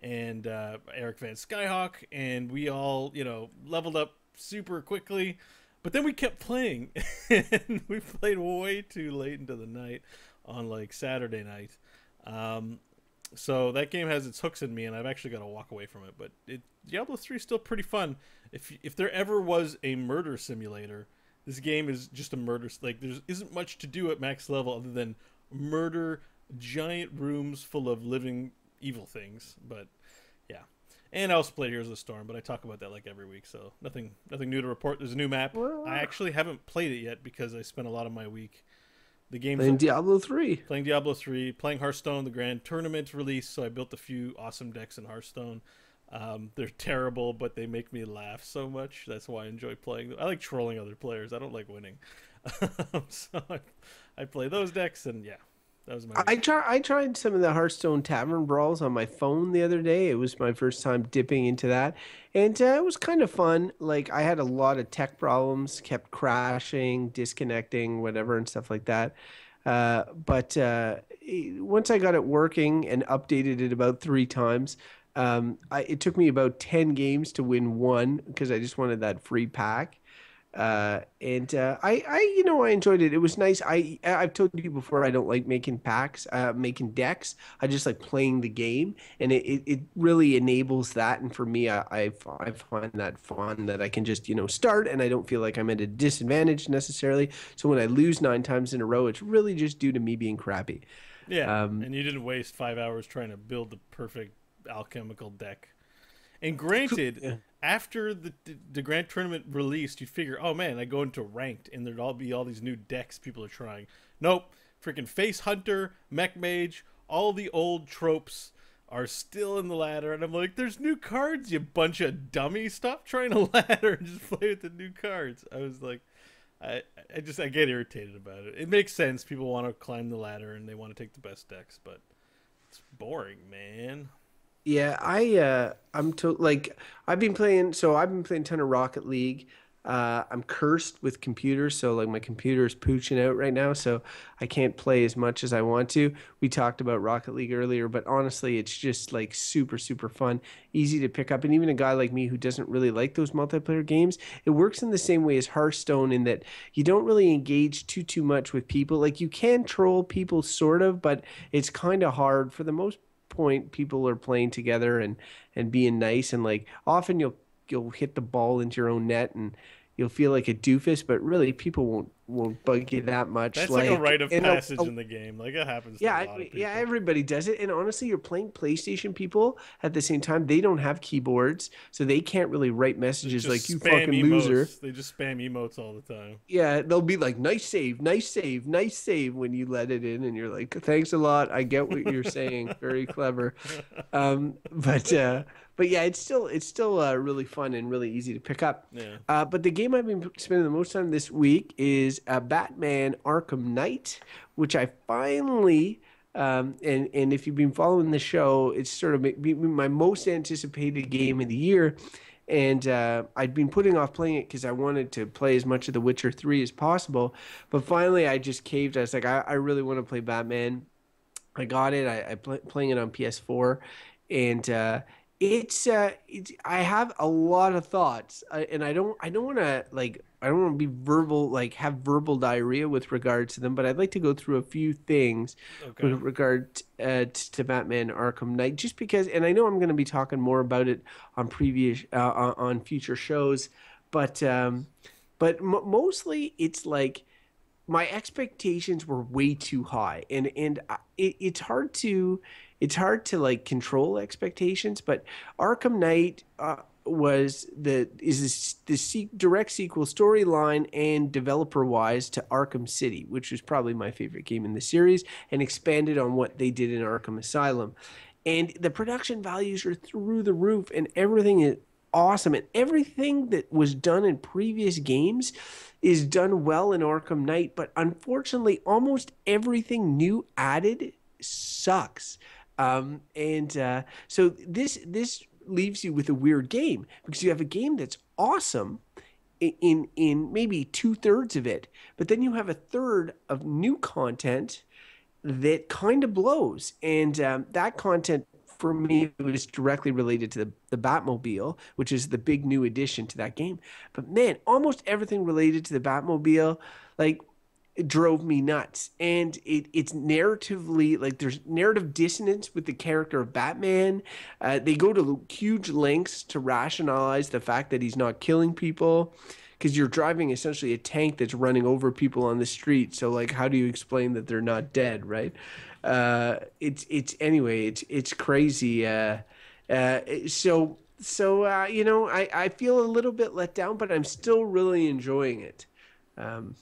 and Eric Van Skyhawk. And we all, leveled up super quickly. But then we kept playing. And we played way too late into the night on, like, Saturday night. So that game has its hooks in me, and I've actually got to walk away from it. But Diablo 3 is still pretty fun. If there ever was a murder simulator, this game is just a murder. Like, there isn't much to do at max level other than murder giant rooms full of living evil things. But yeah, and I also played Heroes of the Storm, but I talk about that like every week, so nothing new to report. There's a new map. I actually haven't played it yet because I spent a lot of my week. The game's playing Diablo 3. Playing Diablo 3, playing Hearthstone, the Grand Tournament release, so I built a few awesome decks in Hearthstone. They're terrible, but they make me laugh so much. That's why I enjoy playing them. I like trolling other players. I don't like winning. So I play those decks, and yeah, that was my... I tried some of the Hearthstone Tavern Brawls on my phone the other day. It was my first time dipping into that, and it was kind of fun. Like, I had a lot of tech problems, kept crashing, disconnecting, whatever, and stuff like that. But once I got it working and updated it about 3 times, it took me about 10 games to win 1 because I just wanted that free pack. I enjoyed it. It was nice. I've told you before, I don't like making packs, making decks. I just like playing the game, and it really enables that. And for me, I find that fun that I can just, start, and I don't feel like I'm at a disadvantage necessarily. So when I lose 9 times in a row, it's really just due to me being crappy. Yeah, and you didn't waste 5 hours trying to build the perfect alchemical deck. And granted, after the Grand Tournament released, you'd figure, oh man, I go into ranked, and there'd all be all these new decks people are trying. Nope. Freaking Face Hunter, Mech Mage, all the old tropes are still in the ladder. And I'm like, there's new cards, you bunch of dummies. Stop trying to ladder and just play with the new cards. I was like, I get irritated about it. It makes sense. People want to climb the ladder, and they want to take the best decks, but it's boring, man. Yeah, I've been playing a ton of Rocket League. I'm cursed with computers, so like my computer is pooching out right now, so I can't play as much as I want to. We talked about Rocket League earlier, but honestly, it's just like super, super fun, easy to pick up. And even a guy like me who doesn't really like those multiplayer games, it works in the same way as Hearthstone in that you don't really engage too much with people. Like, you can troll people sort of, but it's kind of hard. For the most point, people are playing together and being nice, and like often you'll hit the ball into your own net and you'll feel like a doofus, but really people won't bug you that much. That's like a rite of and passage in the game. Like, it happens to a lot of people. Yeah, everybody does it. And honestly, you're playing PlayStation people at the same time. They don't have keyboards, so they can't really write messages like, you fucking emotes. loser. They just spam emotes all the time. Yeah, they'll be like, nice save, nice save, nice save when you let it in, and you're like, thanks a lot. I get what you're saying. Very clever. But yeah, it's still really fun and really easy to pick up. Yeah. But the game I've been spending the most time this week is Batman Arkham Knight, which I finally and if you've been following the show, it's sort of my most anticipated game of the year. And I'd been putting off playing it because I wanted to play as much of The Witcher 3 as possible. But finally, I just caved. I was like, I really want to play Batman. I got it. I'm playing it on PS4. And I have a lot of thoughts, and I don't want to be verbal, have verbal diarrhea with regards to them, but I'd like to go through a few things with regard to Batman Arkham Knight, just because, and I know I'm going to be talking more about it on on future shows, but mostly it's like my expectations were way too high, and it's hard to control expectations, but Arkham Knight is the direct sequel storyline and developer wise to Arkham City, which was probably my favorite game in the series, and expanded on what they did in Arkham Asylum. And the production values are through the roof, and everything is awesome, and everything that was done in previous games is done well in Arkham Knight, but unfortunately almost everything new added sucks. So this leaves you with a weird game, because you have a game that's awesome in maybe 2/3 of it, but then you have a third of new content that kind of blows, and that content for me was directly related to the Batmobile, which is the big new addition to that game. But man, almost everything related to the Batmobile, it drove me nuts. And it's narratively, there's narrative dissonance with the character of Batman. They go to huge lengths to rationalize the fact that he's not killing people, because you're driving essentially a tank that's running over people on the street. So how do you explain that they're not dead, right? It's crazy. I feel a little bit let down, but I'm still really enjoying it. So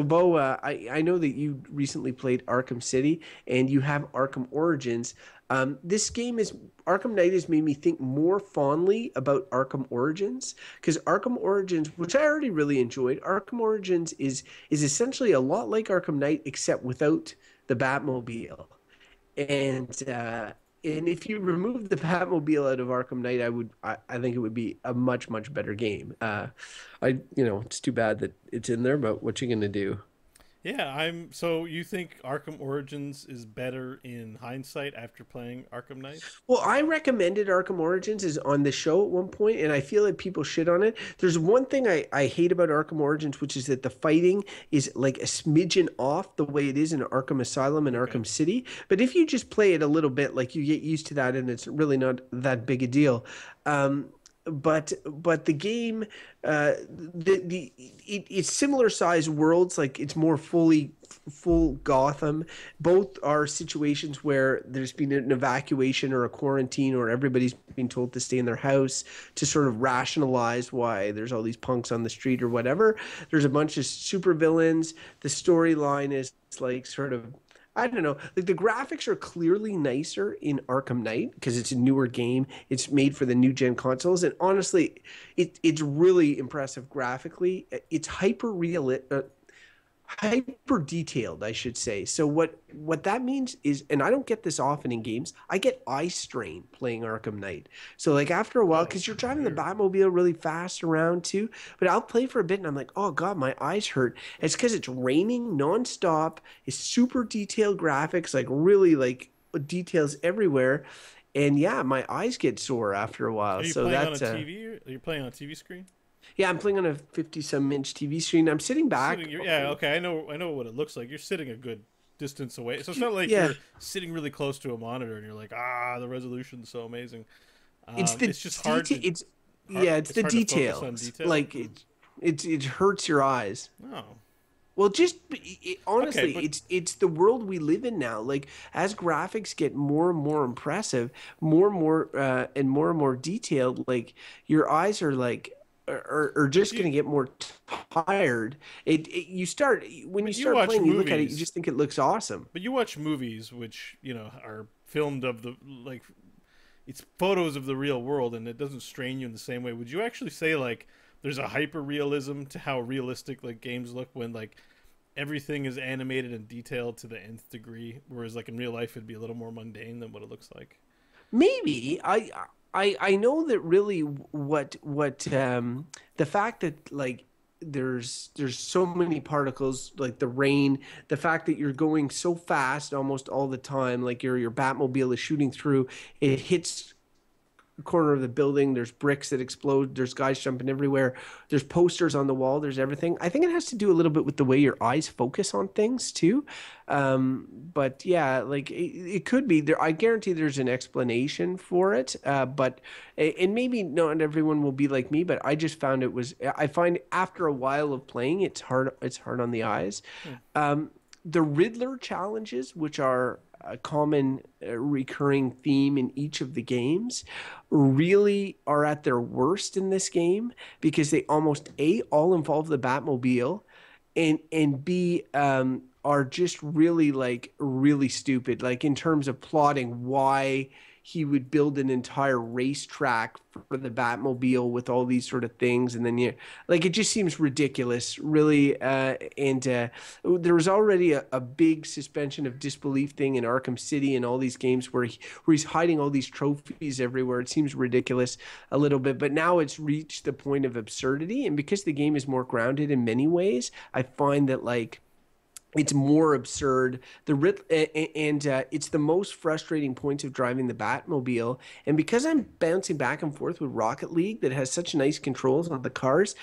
Bo, I know that you recently played Arkham City and you have Arkham Origins. This game Arkham Knight has made me think more fondly about Arkham Origins, because Arkham Origins, which I already really enjoyed, Arkham Origins is essentially a lot like Arkham Knight except without the Batmobile. And if you remove the Batmobile out of Arkham Knight, I think it would be a much, much better game. It's too bad that it's in there, but what you gonna do? Yeah, so you think Arkham Origins is better in hindsight after playing Arkham Knight? Well, I recommended Arkham Origins is on the show at one point, and I feel like people shit on it. There's one thing I hate about Arkham Origins, which is that the fighting is a smidgen off the way it is in Arkham Asylum and Arkham City. But if you just play it a little bit, you get used to that, and it's really not that big a deal. But the game, it's similar size worlds. It's more full Gotham. Both are situations where there's been an evacuation or a quarantine, or everybody's been told to stay in their house to sort of rationalize why there's all these punks on the street or whatever. There's a bunch of supervillains. The storyline is sort of, I don't know. The graphics are clearly nicer in Arkham Knight because it's a newer game. It's made for the new gen consoles, and honestly, it's really impressive graphically. It's hyper detailed, I should say. So what that means is, and I don't get this often in games, I get eye strain playing Arkham Knight. So after a while, because you're driving the Batmobile really fast around too, but I'll play for a bit and I'm like, oh god, my eyes hurt. It's because it's raining nonstop. It's super detailed graphics, really details everywhere. And yeah, my eyes get sore after a while. Are you playing on a TV? Are you playing on a TV screen? Yeah, I'm playing on a 50-some-inch TV screen. I'm sitting back. Okay. I know what it looks like. You're sitting a good distance away, so it's not like you're sitting really close to a monitor and you're like, the resolution's so amazing. It's just hard. It's the details. it hurts your eyes. Oh. Well, just honestly, Okay, but it's the world we live in now. Like as graphics get more and more impressive, more and more detailed, like your eyes are like are just going to get more tired. You start when you but you start watch playing, you look at it, you movies. just think it looks awesome. But you watch movies which, are filmed of the like it's photos of the real world and it doesn't strain you in the same way. Would you actually say like there's a hyper realism to how realistic like games look when like everything is animated and detailed to the nth degree, whereas like in real life it'd be a little more mundane than what it looks like? Maybe I know that really the fact that like there's so many particles like the rain, the fact that you're going so fast almost all the time, like your Batmobile is shooting through, it hits corner of the building, there's bricks that explode, there's guys jumping everywhere, there's posters on the wall, there's everything. I think it has to do a little bit with the way your eyes focus on things too. But yeah, like it could be there. I guarantee there's an explanation for it. But and maybe not everyone will be like me, but I just found I find after a while of playing it's hard on the eyes. Hmm. The Riddler challenges, which are a common recurring theme in each of the games, really are at their worst in this game because they almost all involve the Batmobile, and B are just really like really stupid, like in terms of plotting why he would build an entire racetrack for the Batmobile with all these sort of things, and then like it just seems ridiculous, really. And there was already a big suspension of disbelief thing in Arkham City and all these games where he's hiding all these trophies everywhere. It seems ridiculous a little bit, but now it's reached the point of absurdity, and because the game is more grounded in many ways, I find that like it's more absurd. It's the most frustrating points of driving the Batmobile. And because I'm bouncing back and forth with Rocket League, that has such nice controls on the cars,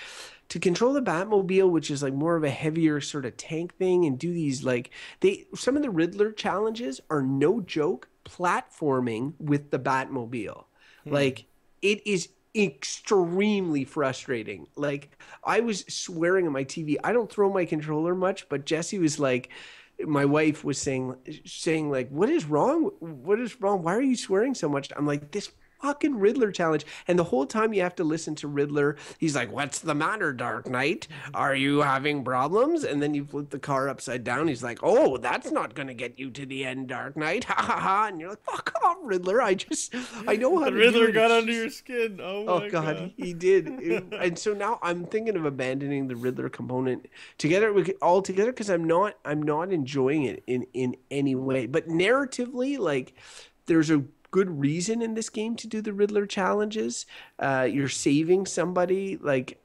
to control the Batmobile, which is like more of a heavier sort of tank thing, and do these like some of the Riddler challenges are no joke platforming with the Batmobile. Hmm. Like it is extremely frustrating. Like I was swearing on my TV. I don't throw my controller much, but Jesse was like, my wife was saying like, what is wrong? What is wrong? Why are you swearing so much? I'm like, this fucking Riddler challenge. And the whole time you have to listen to Riddler. He's like, what's the matter, Dark Knight? Are you having problems? And then you flip the car upside down. He's like, oh, that's not going to get you to the end, Dark Knight. Ha ha ha. And you're like, fuck off, Riddler. I know how The to Riddler do it. got It's under just... your skin. Oh Oh my God, he did. And so now I'm thinking of abandoning the Riddler component altogether because I'm not enjoying it in any way. But narratively, like there's a good reason in this game to do the Riddler challenges. You're saving somebody, like,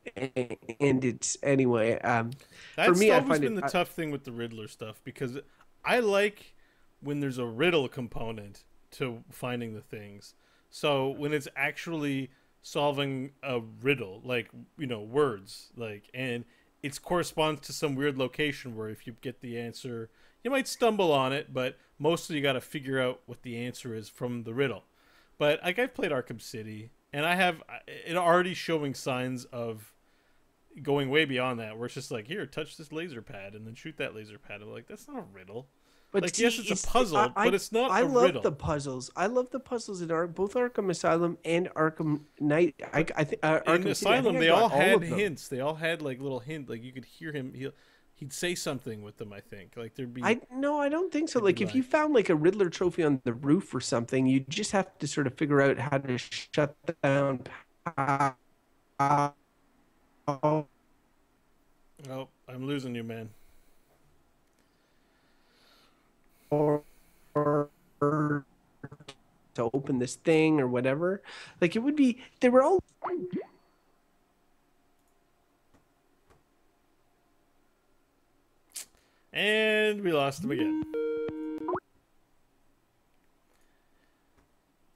and it's anyway. For That's me, I always find been it. the tough thing with the Riddler stuff because I like when there's a riddle component to finding the things. So when it's actually solving a riddle, like words, like, and it corresponds to some weird location where if you get the answer, you might stumble on it, but mostly you got to figure out what the answer is from the riddle. But like I've played Arkham City, and I have it already showing signs of going way beyond that, where it's just like, here, touch this laser pad and then shoot that laser pad. I'm like, that's not a riddle. But Like, see, yes, it's a puzzle, but it's not I a love riddle. the puzzles. I love the puzzles in both Arkham Asylum and Arkham Knight. I think In Arkham City, I Asylum, think I they got all had of them. hints. They all had like little hint. Like you could hear him. He'd say something with them. I think like there'd be. I no, I don't think so. There'd be Like if you like, found like a Riddler trophy on the roof or something, you just have to sort of figure out how to shut down power oh, I'm losing you, man. to open this thing or whatever. Like it would be, they were all. And we lost him again.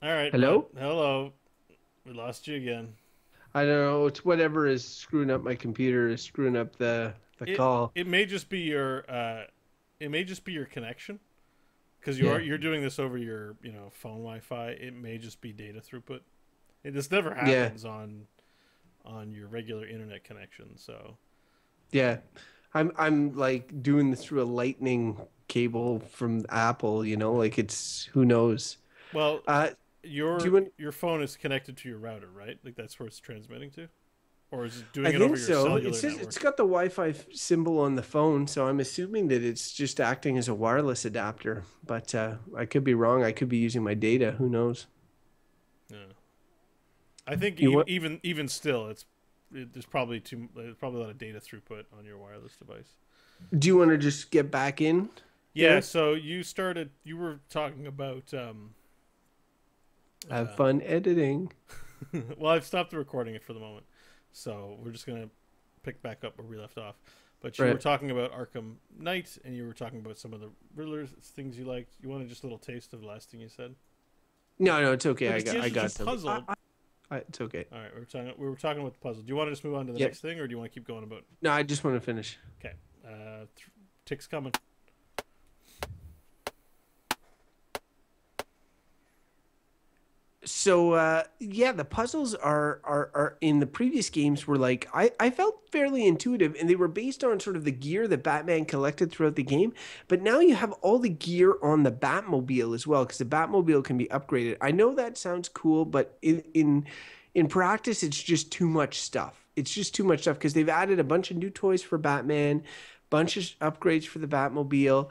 All right. Hello? Bud. Hello. We lost you again. I don't know. It's whatever is screwing up my computer, is screwing up the call. It may just be your connection because Yeah. you're doing this over your phone Wi-Fi. It may just be data through. This never Yeah. happens on on your regular internet connection. So Yeah, I'm like doing this through a lightning cable from Apple, you know, like it's who knows. well, Uh, do you your want? your phone is connected to your router, right? Like that's where it's transmitting to, or is it I doing it over think your so. It cellular says network? it's got the Wi-Fi symbol on the phone, so I'm assuming that it's just acting as a wireless adapter. But I could be wrong. I could be using my data. Who knows? Yeah. I think You what? even still, there's probably there's probably a lot of data throughput on your wireless device. Do you want to just get back in? Yeah. Here? So you were talking about Have fun editing. well, I've stopped the recording it for the moment, so we're just gonna pick back up where we left off. But you were Right. talking about Arkham Knight, and you were talking about some of the Riddler's things you liked. You wanted just a little taste of the last thing you said? No, it's okay. Because I got just some. puzzled. It's okay. All right, we were talking about the puzzle. Do you want to just move on to the Yep. next thing, or do you want to keep going about? No, I just want to finish. Okay, tick's coming. So yeah, the puzzles are in the previous games were like I felt fairly intuitive, and they were based on sort of the gear that Batman collected throughout the game. But now you have all the gear on the Batmobile as well, because the Batmobile can be upgraded. I know that sounds cool, but in practice, it's just too much stuff. It's just too much stuff because they've added a bunch of new toys for Batman, bunch of upgrades for the Batmobile.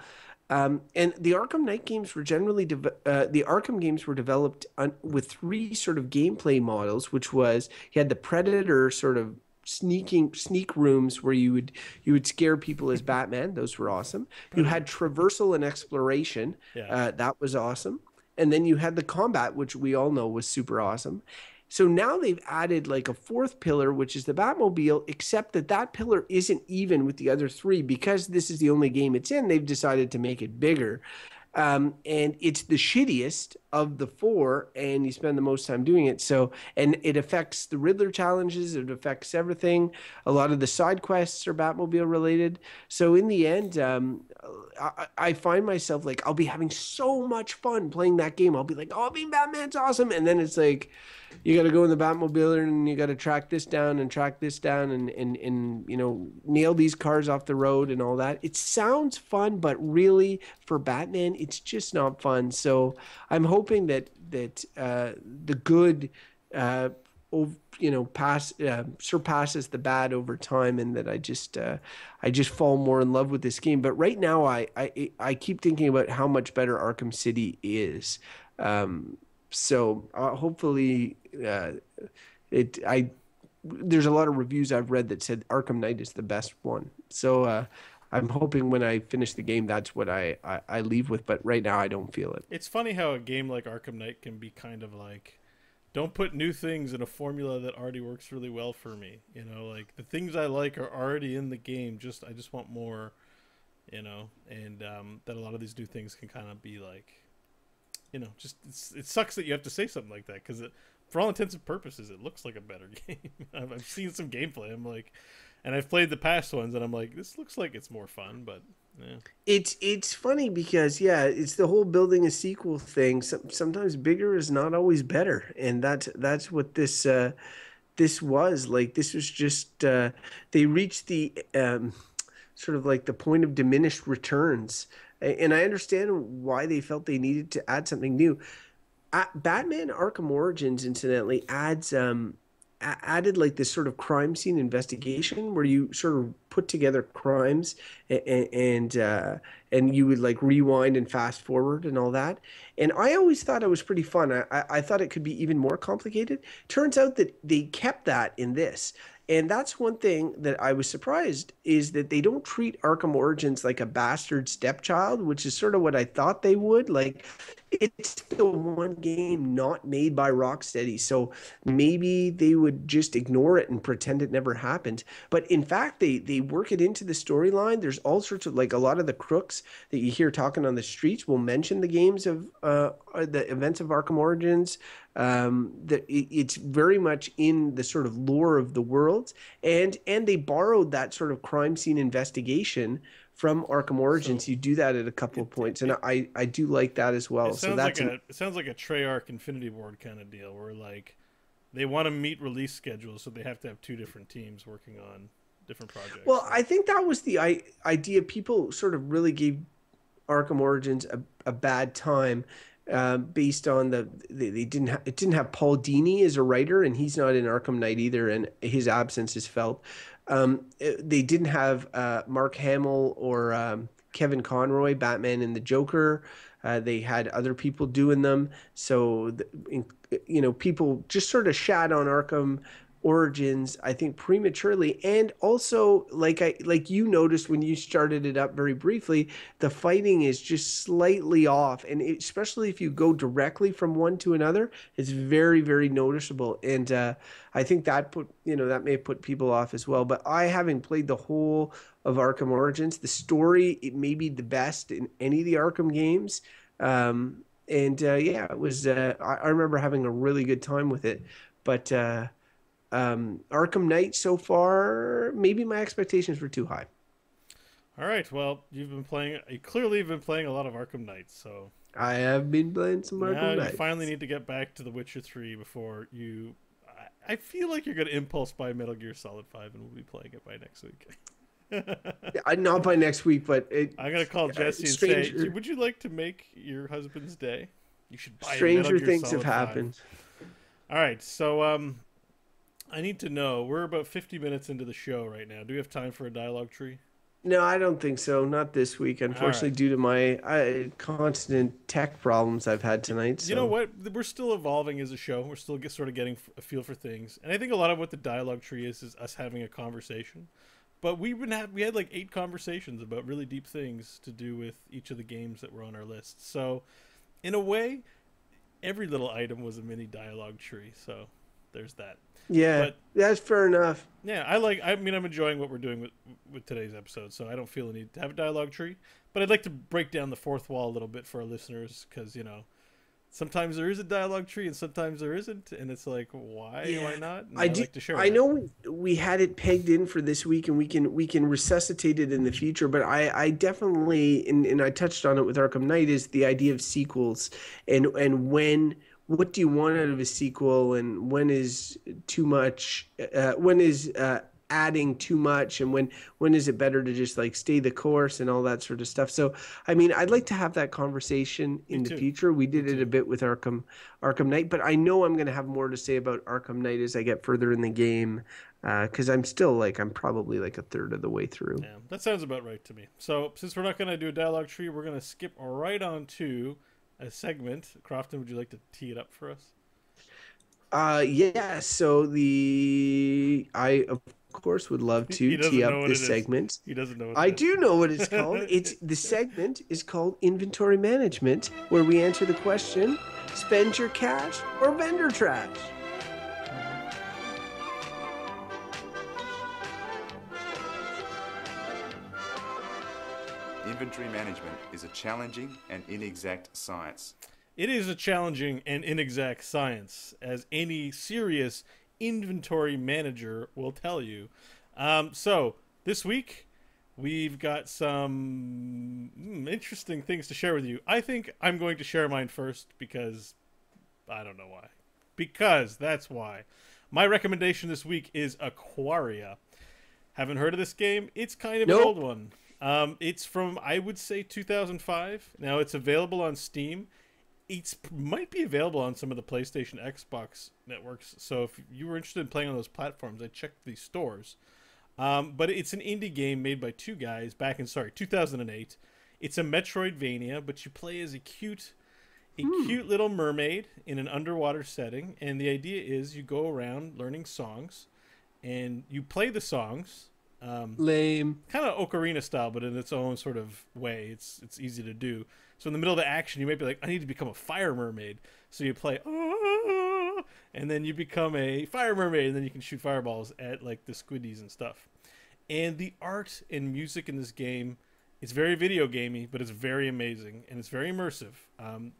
And the Arkham Knight games were generally the Arkham games were developed with three sort of gameplay models, which was you had the Predator sort of sneak rooms where you would scare people as Batman. Those were awesome. You had traversal and exploration. Yeah. That was awesome. And then you had the combat, which we all know was super awesome. So now they've added like a fourth pillar, which is the Batmobile, except that pillar isn't even with the other three because this is the only game it's in. They've decided to make it bigger. And it's the shittiest of the four, and you spend the most time doing it. So, and it affects the Riddler challenges. It affects everything. A lot of the side quests are Batmobile related. So in the end, I find myself like, I'll be having so much fun playing that game. I'll be like, oh, being Batman's awesome. And then it's like, you got to go in the Batmobile and you got to track this down and you know, nail these cars off the road and all that. It sounds fun, but really for Batman, it's just not fun. So I'm hoping that the good, you know, surpasses the bad over time, and that I just fall more in love with this game. But right now, I keep thinking about how much better Arkham City is. So hopefully, there's a lot of reviews I've read that said Arkham Knight is the best one. So I'm hoping when I finish the game, that's what I leave with. But right now, I don't feel it. It's funny how a game like Arkham Knight can be kind of like, don't put new things in a formula that already works really well for me. You know, like the things I like are already in the game. I just want more. You know, and that a lot of these new things can kind of be like, you know, just it sucks that you have to say something like that because for all intents and purposes, it looks like a better game. I've seen some gameplay. I'm like, and I've played the past ones, and I'm like, this looks like it's more fun, but yeah. It's funny because yeah, it's the whole building a sequel thing. Sometimes bigger is not always better, and that's what this was like. This was just they reached the sort of like the point of diminished returns. And I understand why they felt they needed to add something new. Batman Arkham Origins, incidentally, added like this sort of crime scene investigation where you sort of put together crimes and you would like rewind and fast forward and all that. And I always thought it was pretty fun. I thought it could be even more complicated. Turns out that they kept that in this. And that's one thing that I was surprised is that they don't treat Arkham Origins like a bastard stepchild, which is sort of what I thought they would. Like, it's the one game not made by Rocksteady, so maybe they would just ignore it and pretend it never happened. But in fact, they work it into the storyline. There's all sorts of, like, a lot of the crooks that you hear talking on the streets will mention the games of the events of Arkham Origins. That it's very much in the sort of lore of the world, and they borrowed that sort of crime scene investigation from Arkham Origins. So you do that at a couple of points, and I do like that as well. So that's it sounds like a Treyarch Infinity Ward kind of deal, where like they want to meet release schedules, so they have to have two different teams working on different projects. Well, so. I think that was the idea. People sort of really gave Arkham Origins a bad time based on it didn't have Paul Dini as a writer, and he's not in Arkham Knight either, and his absence is felt. They didn't have Mark Hamill or Kevin Conroy, Batman and the Joker. They had other people doing them, so people just sort of shat on Arkham Origins, I think, prematurely. And also, like you noticed when you started it up very briefly, the fighting is just slightly off, and especially if you go directly from one to another, it's very, very noticeable. And I think that that may put people off as well. But I haven't played the whole of Arkham Origins. The story, it may be the best in any of the Arkham games. It was. I remember having a really good time with it, but. Arkham Knight so far, maybe my expectations were too high. All right, well, you clearly have been playing a lot of Arkham Knight, so I have been playing some Arkham Knight. You finally need to get back to The Witcher 3 before you. I feel like you're going to impulse buy Metal Gear Solid 5, and we'll be playing it by next week. Not by next week, but I'm going to call Jesse and say, would you like to make your husband's day? You should buy Stranger Metal Gear things Solid have happened. 5. All right, so I need to know, we're about 50 minutes into the show right now. Do we have time for a dialogue tree? No, I don't think so. Not this week, unfortunately, due to my constant tech problems I've had tonight. So. You know what? We're still evolving as a show. We're still sort of getting a feel for things. And I think a lot of what the dialogue tree is us having a conversation. But we had like 8 conversations about really deep things to do with each of the games that were on our list. So, in a way, every little item was a mini dialogue tree. So, there's that. Yeah, but, that's fair enough. Yeah, I'm enjoying what we're doing with today's episode, so I don't feel a need to have a dialogue tree. But I'd like to break down the fourth wall a little bit for our listeners, because, sometimes there is a dialogue tree and sometimes there isn't, and it's like, why not? And I'd like to share I know we had it pegged in for this week, and we can resuscitate it in the future, but I definitely, and I touched on it with Arkham Knight, is the idea of sequels, and when... What do you want out of a sequel, and when is too much? When is adding too much, and when is it better to just like stay the course and all that sort of stuff? So, I mean, I'd like to have that conversation in the future. We did it a bit with Arkham Knight, but I know I'm going to have more to say about Arkham Knight as I get further in the game, because I'm probably like a third of the way through. Yeah, that sounds about right to me. So, since we're not going to do a dialogue tree, we're going to skip right on to a segment. Crofton, would you like to tee it up for us? Yeah. So I of course would love to tee up this segment. He doesn't know what I do know what it's called. The segment is called Inventory Management, where we answer the question: spend your cash or vendor trash. Inventory management is a challenging and inexact science. It is a challenging and inexact science, as any serious inventory manager will tell you. So, this week, we've got some interesting things to share with you. I think I'm going to share mine first because I don't know why. Because that's why. My recommendation this week is Aquaria. Haven't heard of this game? It's kind of an old one. It's from, I would say, 2005. Now, it's available on Steam. It might be available on some of the PlayStation, Xbox networks. So if you were interested in playing on those platforms, I checked the stores. But it's an indie game made by two guys back in, 2008. It's a Metroidvania, but you play as a cute little mermaid in an underwater setting. And the idea is you go around learning songs, and you play the songs. Lame. Kind of Ocarina style, but in its own sort of way. It's easy to do. So in the middle of the action, you might be like, I need to become a fire mermaid. So you play, and then you become a fire mermaid, and then you can shoot fireballs at like the squiddies and stuff. And the art and music in this game, it's very video gamey, but it's very amazing, and it's very immersive.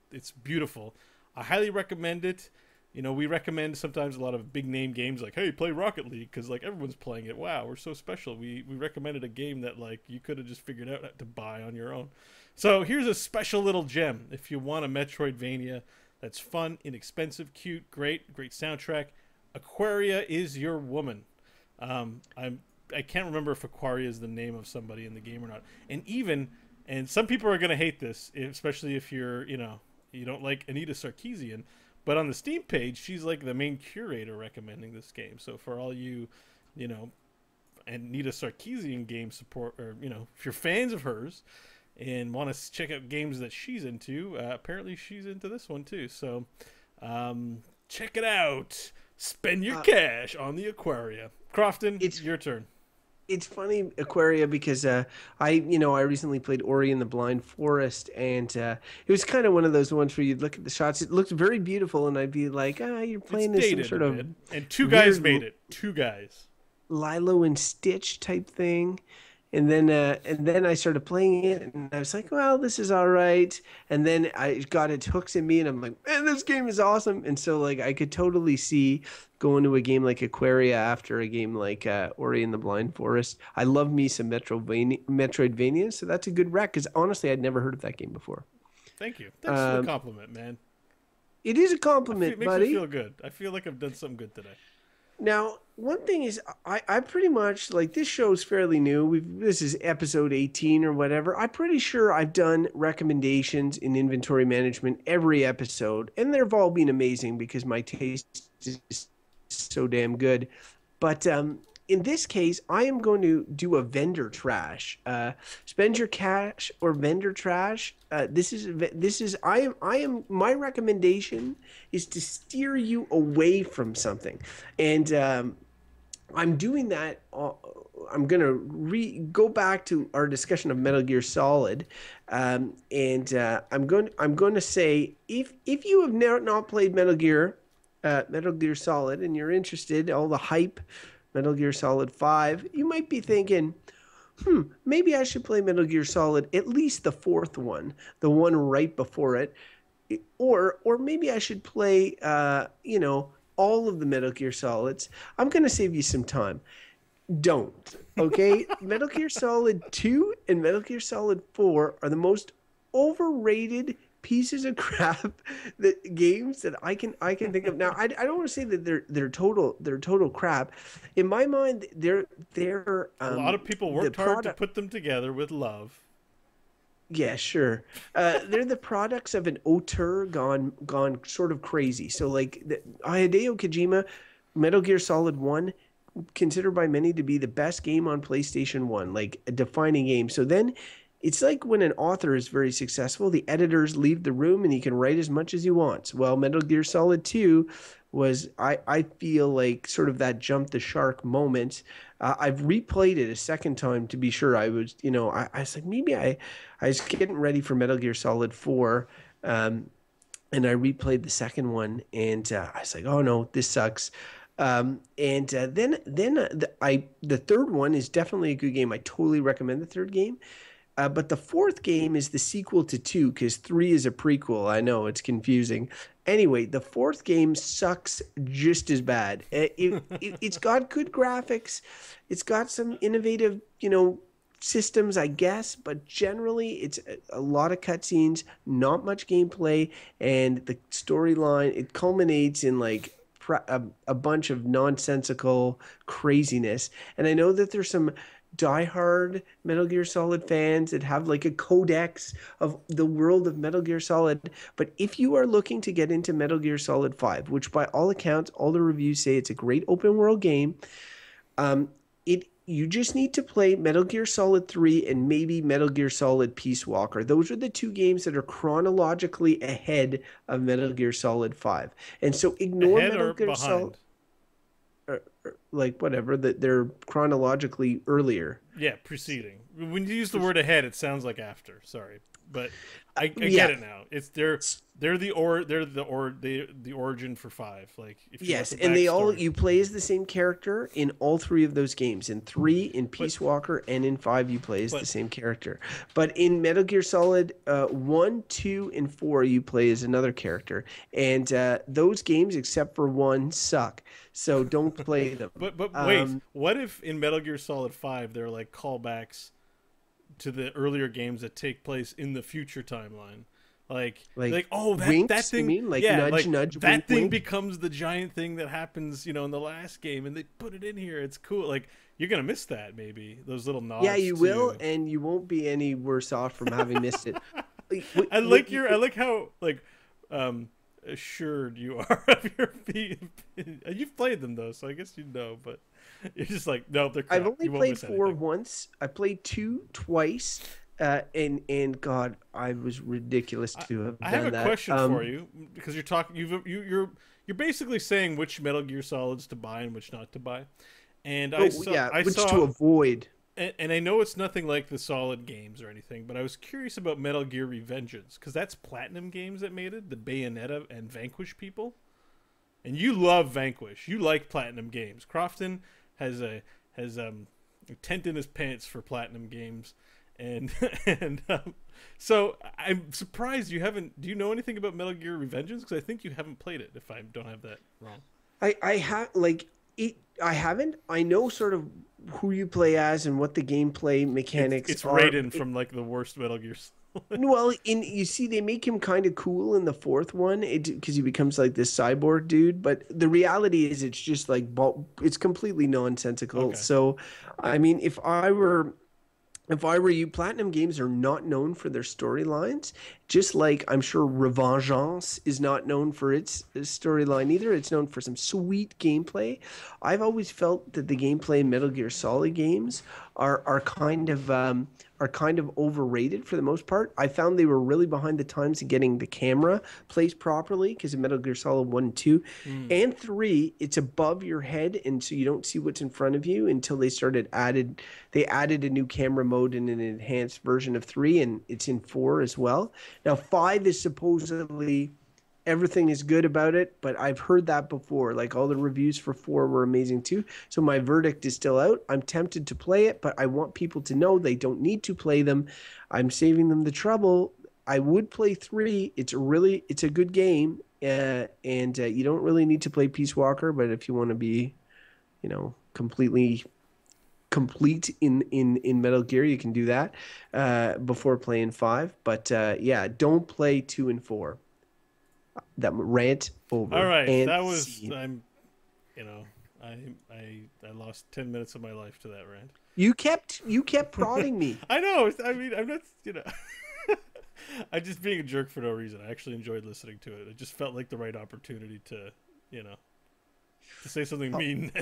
It's beautiful. I highly recommend it. You know, we recommend sometimes a lot of big name games like, hey, play Rocket League, because like everyone's playing it. Wow, we're so special. We recommended a game that like you could have just figured out to buy on your own. So here's a special little gem. If you want a Metroidvania that's fun, inexpensive, cute, great soundtrack, Aquaria is your woman. I can't remember if Aquaria is the name of somebody in the game or not. And some people are going to hate this, especially if you're, you don't like Anita Sarkeesian. But on the Steam page, she's like the main curator recommending this game. So for all you, Anita Sarkeesian game support, or, if you're fans of hers and want to check out games that she's into, apparently she's into this one too. So check it out. Spend your cash on the Aquaria. Crofton, it's your turn. It's funny, Aquaria, because I recently played Ori and the Blind Forest, and it was kind of one of those ones where you'd look at the shots. It looked very beautiful, and I'd be like, you're playing this some sort of... And two guys made it. Two guys. Lilo and Stitch type thing. And then I started playing it, and I was like, well, this is all right. And then I got its hooks in me, and I'm like, man, this game is awesome. And so, like, I could totally see going to a game like Aquaria after a game like Ori and the Blind Forest. I love me some Metroidvania, so that's a good rec, because honestly, I'd never heard of that game before. Thank you. That's a compliment, man. It is a compliment, buddy. It makes me feel good. I feel like I've done something good today. Now, one thing is, I pretty much, like, this show's fairly new. This is episode 18 or whatever. I'm pretty sure I've done recommendations in inventory management every episode, and they've all been amazing because my taste is so damn good. But in this case, I am going to do a vendor trash. Spend your cash or vendor trash. My recommendation is to steer you away from something, and I'm doing that. I'm gonna go back to our discussion of Metal Gear Solid, and I'm going to say if you have not played Metal Gear Solid and you're interested, all the hype. Metal Gear Solid 5, you might be thinking, maybe I should play Metal Gear Solid, at least the fourth one, the one right before it, or maybe I should play, all of the Metal Gear Solids. I'm going to save you some time. Don't, okay? Metal Gear Solid 2 and Metal Gear Solid 4 are the most overrated pieces of crap games that I can think of. Now, I don't want to say that they're total crap. In my mind, they're a lot of people worked hard to put them together with love. Yeah, sure. They're the products of an auteur gone sort of crazy. So, like, Hideo Kojima, Metal Gear Solid 1, considered by many to be the best game on PlayStation 1, like a defining game. So then it's like when an author is very successful, the editors leave the room and he can write as much as he wants. Well, Metal Gear Solid 2 was, I feel like, sort of that jump the shark moment. I've replayed it a second time to be sure. I was, I was like, maybe I was getting ready for Metal Gear Solid 4, and I replayed the second one, and I was like, oh no, this sucks. Then the third one is definitely a good game. I totally recommend the third game. But the fourth game is the sequel to 2, because 3 is a prequel. I know, it's confusing. Anyway, the fourth game sucks just as bad. It's got good graphics. It's got some innovative, systems, I guess. But generally, it's a lot of cutscenes, not much gameplay. And the storyline, it culminates in, like, a bunch of nonsensical craziness. And I know that there's some diehard Metal Gear Solid fans that have like a codex of the world of Metal Gear Solid. But if you are looking to get into Metal Gear Solid 5, which by all accounts, all the reviews say it's a great open world game, you just need to play Metal Gear Solid 3 and maybe Metal Gear Solid Peace Walker. Those are the two games that are chronologically ahead of Metal Gear Solid 5. And so ignore ahead Metal Gear Solid. Like, whatever, that they're chronologically earlier. Yeah, preceding. When you use the word ahead, it sounds like after. Sorry, but I get it now. It's they're the origin for 5. Like, if you yes, and you play as the same character in all 3 of those games. In 3, in Peace Walker, and in 5, you play as the same character. But in Metal Gear Solid 1, 2, and 4, you play as another character. And those games, except for 1, suck. So don't play them. But wait, what if in Metal Gear Solid 5 they're like callbacks to the earlier games that take place in the future timeline? Like oh winks, that thing, you mean? Like yeah, nudge, like nudge, that wink, thing wink? becomes the giant thing that happens, in the last game, and they put it in here. It's cool. Like you're gonna miss that maybe those little nods. Yeah, you will, to... and you won't be any worse off from having missed it. I like how assured you are of your feet. You've played them though, so I guess you know. But you're just like, no, they're crap. I've only played 4 once. I played 2 twice. And God, I was ridiculous to have done that. I have a question for you, because you're talking. You're basically saying which Metal Gear Solids to buy and which not to buy. And I saw which to avoid. And I know it's nothing like the Solid games or anything, but I was curious about Metal Gear Revengeance, because that's Platinum Games that made it, the Bayonetta and Vanquish people. And you love Vanquish. You like Platinum Games. Crofton has a tent in his pants for Platinum Games. And so I'm surprised you haven't. Do you know anything about Metal Gear Revengeance? Because I think you haven't played it. If I don't have that wrong, I have I haven't. I know sort of who you play as and what the gameplay mechanics it's are. Raiden from like the worst Metal Gear Solid. Well, you see, they make him kind of cool in the 4th one because he becomes like this cyborg dude. But the reality is, it's just like it's completely nonsensical. Okay. So, I mean, if I were you, Platinum Games are not known for their storylines, just like I'm sure Revengeance is not known for its storyline either. It's known for some sweet gameplay. I've always felt that the gameplay in Metal Gear Solid games are kind of overrated for the most part. I found they were really behind the times in getting the camera placed properly, because in Metal Gear Solid 1 and 2 and 3, it's above your head, and so you don't see what's in front of you until they added a new camera mode in an enhanced version of 3, and it's in 4 as well. Now 5 is supposedly everything is good about it, but I've heard that before. Like, all the reviews for 4 were amazing too. So my verdict is still out. I'm tempted to play it, but I want people to know they don't need to play them. I'm saving them the trouble. I would play 3. It's a good game, and you don't really need to play Peace Walker. But if you want to be, completely complete in Metal Gear, you can do that before playing 5. But yeah, don't play 2 and 4. That rant over. All right, and that was scene. I lost 10 minutes of my life to that rant. You kept prodding me. I know. I mean, I'm not. I'm just being a jerk for no reason. I actually enjoyed listening to it. It just felt like the right opportunity to say something mean.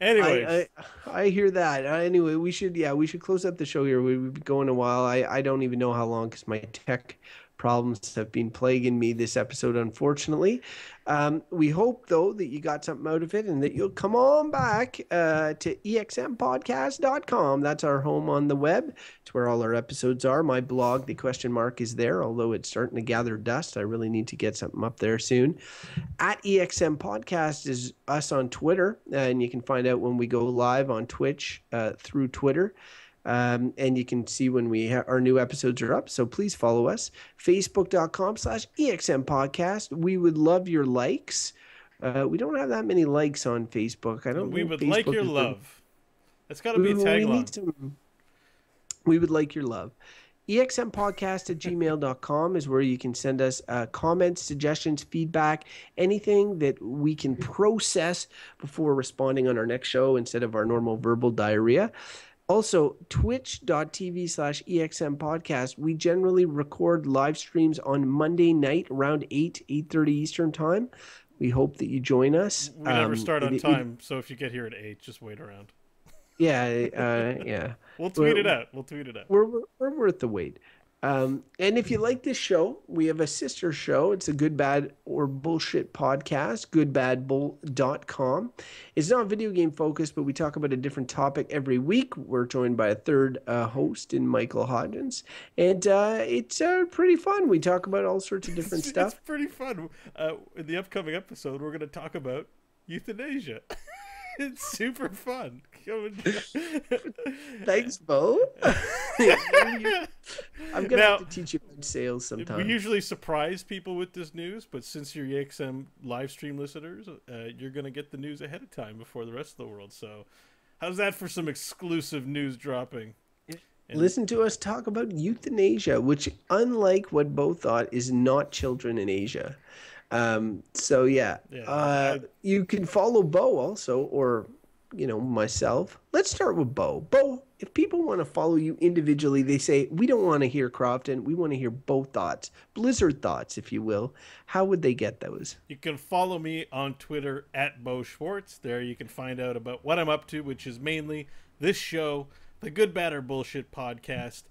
Anyways, I hear that. Anyway, we should close up the show here. We've been going a while. I don't even know how long, because my tech problems have been plaguing me this episode, unfortunately. We hope, though, that you got something out of it, and that you'll come on back to exmpodcast.com. That's our home on the web. It's where all our episodes are. My blog, The Question Mark, is there, although it's starting to gather dust. I really need to get something up there soon. At EXM Podcast is us on Twitter, and you can find out when we go live on Twitch through Twitter. And you can see when our new episodes are up. So please follow us. Facebook.com/EXM podcast. We would love your likes. We don't have that many likes on Facebook. We would like your love. That's got to be a tagline. We would like your love. exmpodcast@gmail.com is where you can send us comments, suggestions, feedback, anything that we can process before responding on our next show instead of our normal verbal diarrhea. Also, twitch.tv/EXM podcast. We generally record live streams on Monday night around 8:30 Eastern time. We hope that you join us. We never start on time, so if you get here at 8, just wait around. Yeah, yeah. We'll tweet it out. We're worth the wait. And if you like this show, we have a sister show. It's a Good, Bad, or Bullshit podcast, goodbadbull.com. It's not video game focused, but we talk about a different topic every week. We're joined by a third host in Michael Hodgins. And it's pretty fun. We talk about all sorts of different stuff. It's pretty fun. In the upcoming episode, we're going to talk about euthanasia. It's super fun. Thanks, Bo. I'm going to have to teach you about sales sometime. We usually surprise people with this news, but since you're EXM live stream listeners, you're going to get the news ahead of time before the rest of the world. So how's that for some exclusive news dropping? listen to us talk about euthanasia, which, unlike what Bo thought, is not children in Asia. So you can follow Bo also, or myself. Let's start with Bo. Bo, if people want to follow you individually, they say, we don't want to hear Crofton, we want to hear Bo thoughts, Blizzard thoughts, if you will. How would they get those? You can follow me on Twitter at Bo Schwartz. There you can find out about what I'm up to, which is mainly this show, the Good, Bad, or Bullshit podcast.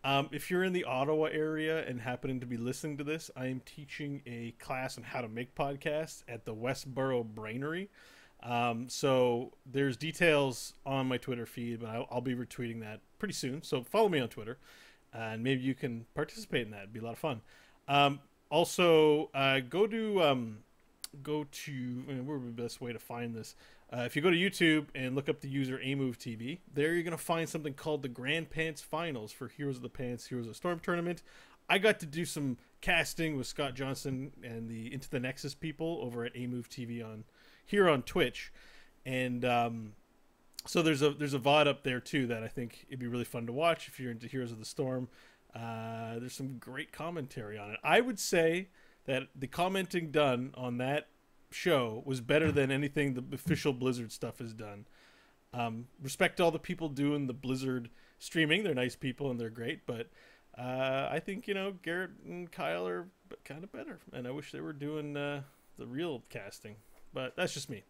If you're in the Ottawa area and happening to be listening to this, I am teaching a class on how to make podcasts at the Westboro Brainery. So there's details on my Twitter feed, but I'll be retweeting that pretty soon. So follow me on Twitter, and maybe you can participate in that. It'd be a lot of fun. Also, go to where's the best way to find this? If you go to YouTube and look up the user AMoveTV, there you're going to find something called the Grand Pants Finals for Heroes of the Pants, Heroes of the Storm tournament. I got to do some casting with Scott Johnson and the Into the Nexus people over at AMoveTV here on Twitch. And so there's a VOD up there too that I think it'd be really fun to watch if you're into Heroes of the Storm. There's some great commentary on it. I would say that the commenting done on that show was better than anything the official Blizzard stuff has done. Respect to all the people doing the Blizzard streaming. They're nice people and they're great, but I think Garrett and Kyle are kind of better, and I wish they were doing the real casting, but that's just me.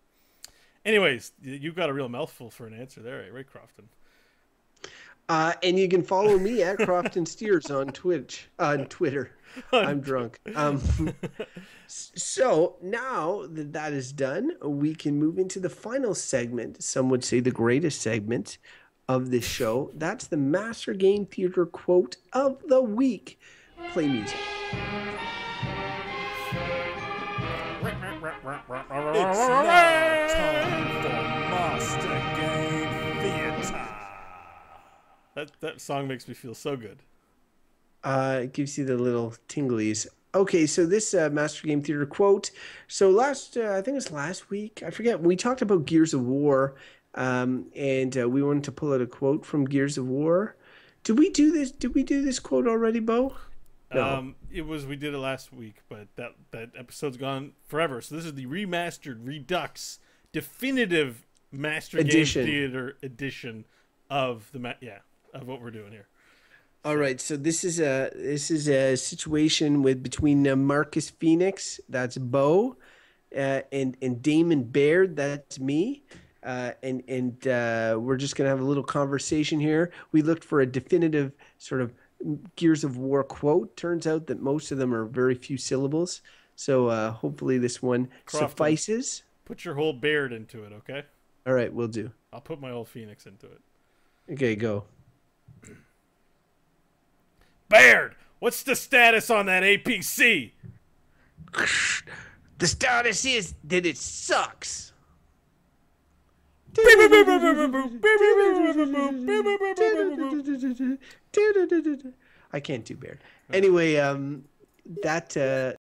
Anyways, you got a real mouthful for an answer there, right, Crofton? And you can follow me at Crofton Steers on Twitter. I'm drunk. So now that is done, we can move into the final segment. Some would say the greatest segment of this show. That's the Mastergame Theatre quote of the week. Play music. It's now time for Mastergame Theatre. That song makes me feel so good. It gives you the little tinglies. Okay, so this Mastergame Theatre quote. So I think it was last week, I forget, we talked about Gears of War, and we wanted to pull out a quote from Gears of War. Did we do this quote already, Bo? No. We did it last week, but that episode's gone forever. So this is the remastered Redux definitive Mastergame Theatre edition of of what we're doing here. All right, so this is a situation between Marcus Phoenix, that's Bo, and Damon Baird, that's me, and we're just gonna have a little conversation here. We looked for a definitive sort of Gears of War quote. Turns out that most of them are very few syllables, so hopefully this one suffices. Put your whole Baird into it, okay? All right, we'll do. I'll put my old Phoenix into it. Okay, go. Baird, what's the status on that APC? The status is that it sucks. I can't do Baird. Anyway, that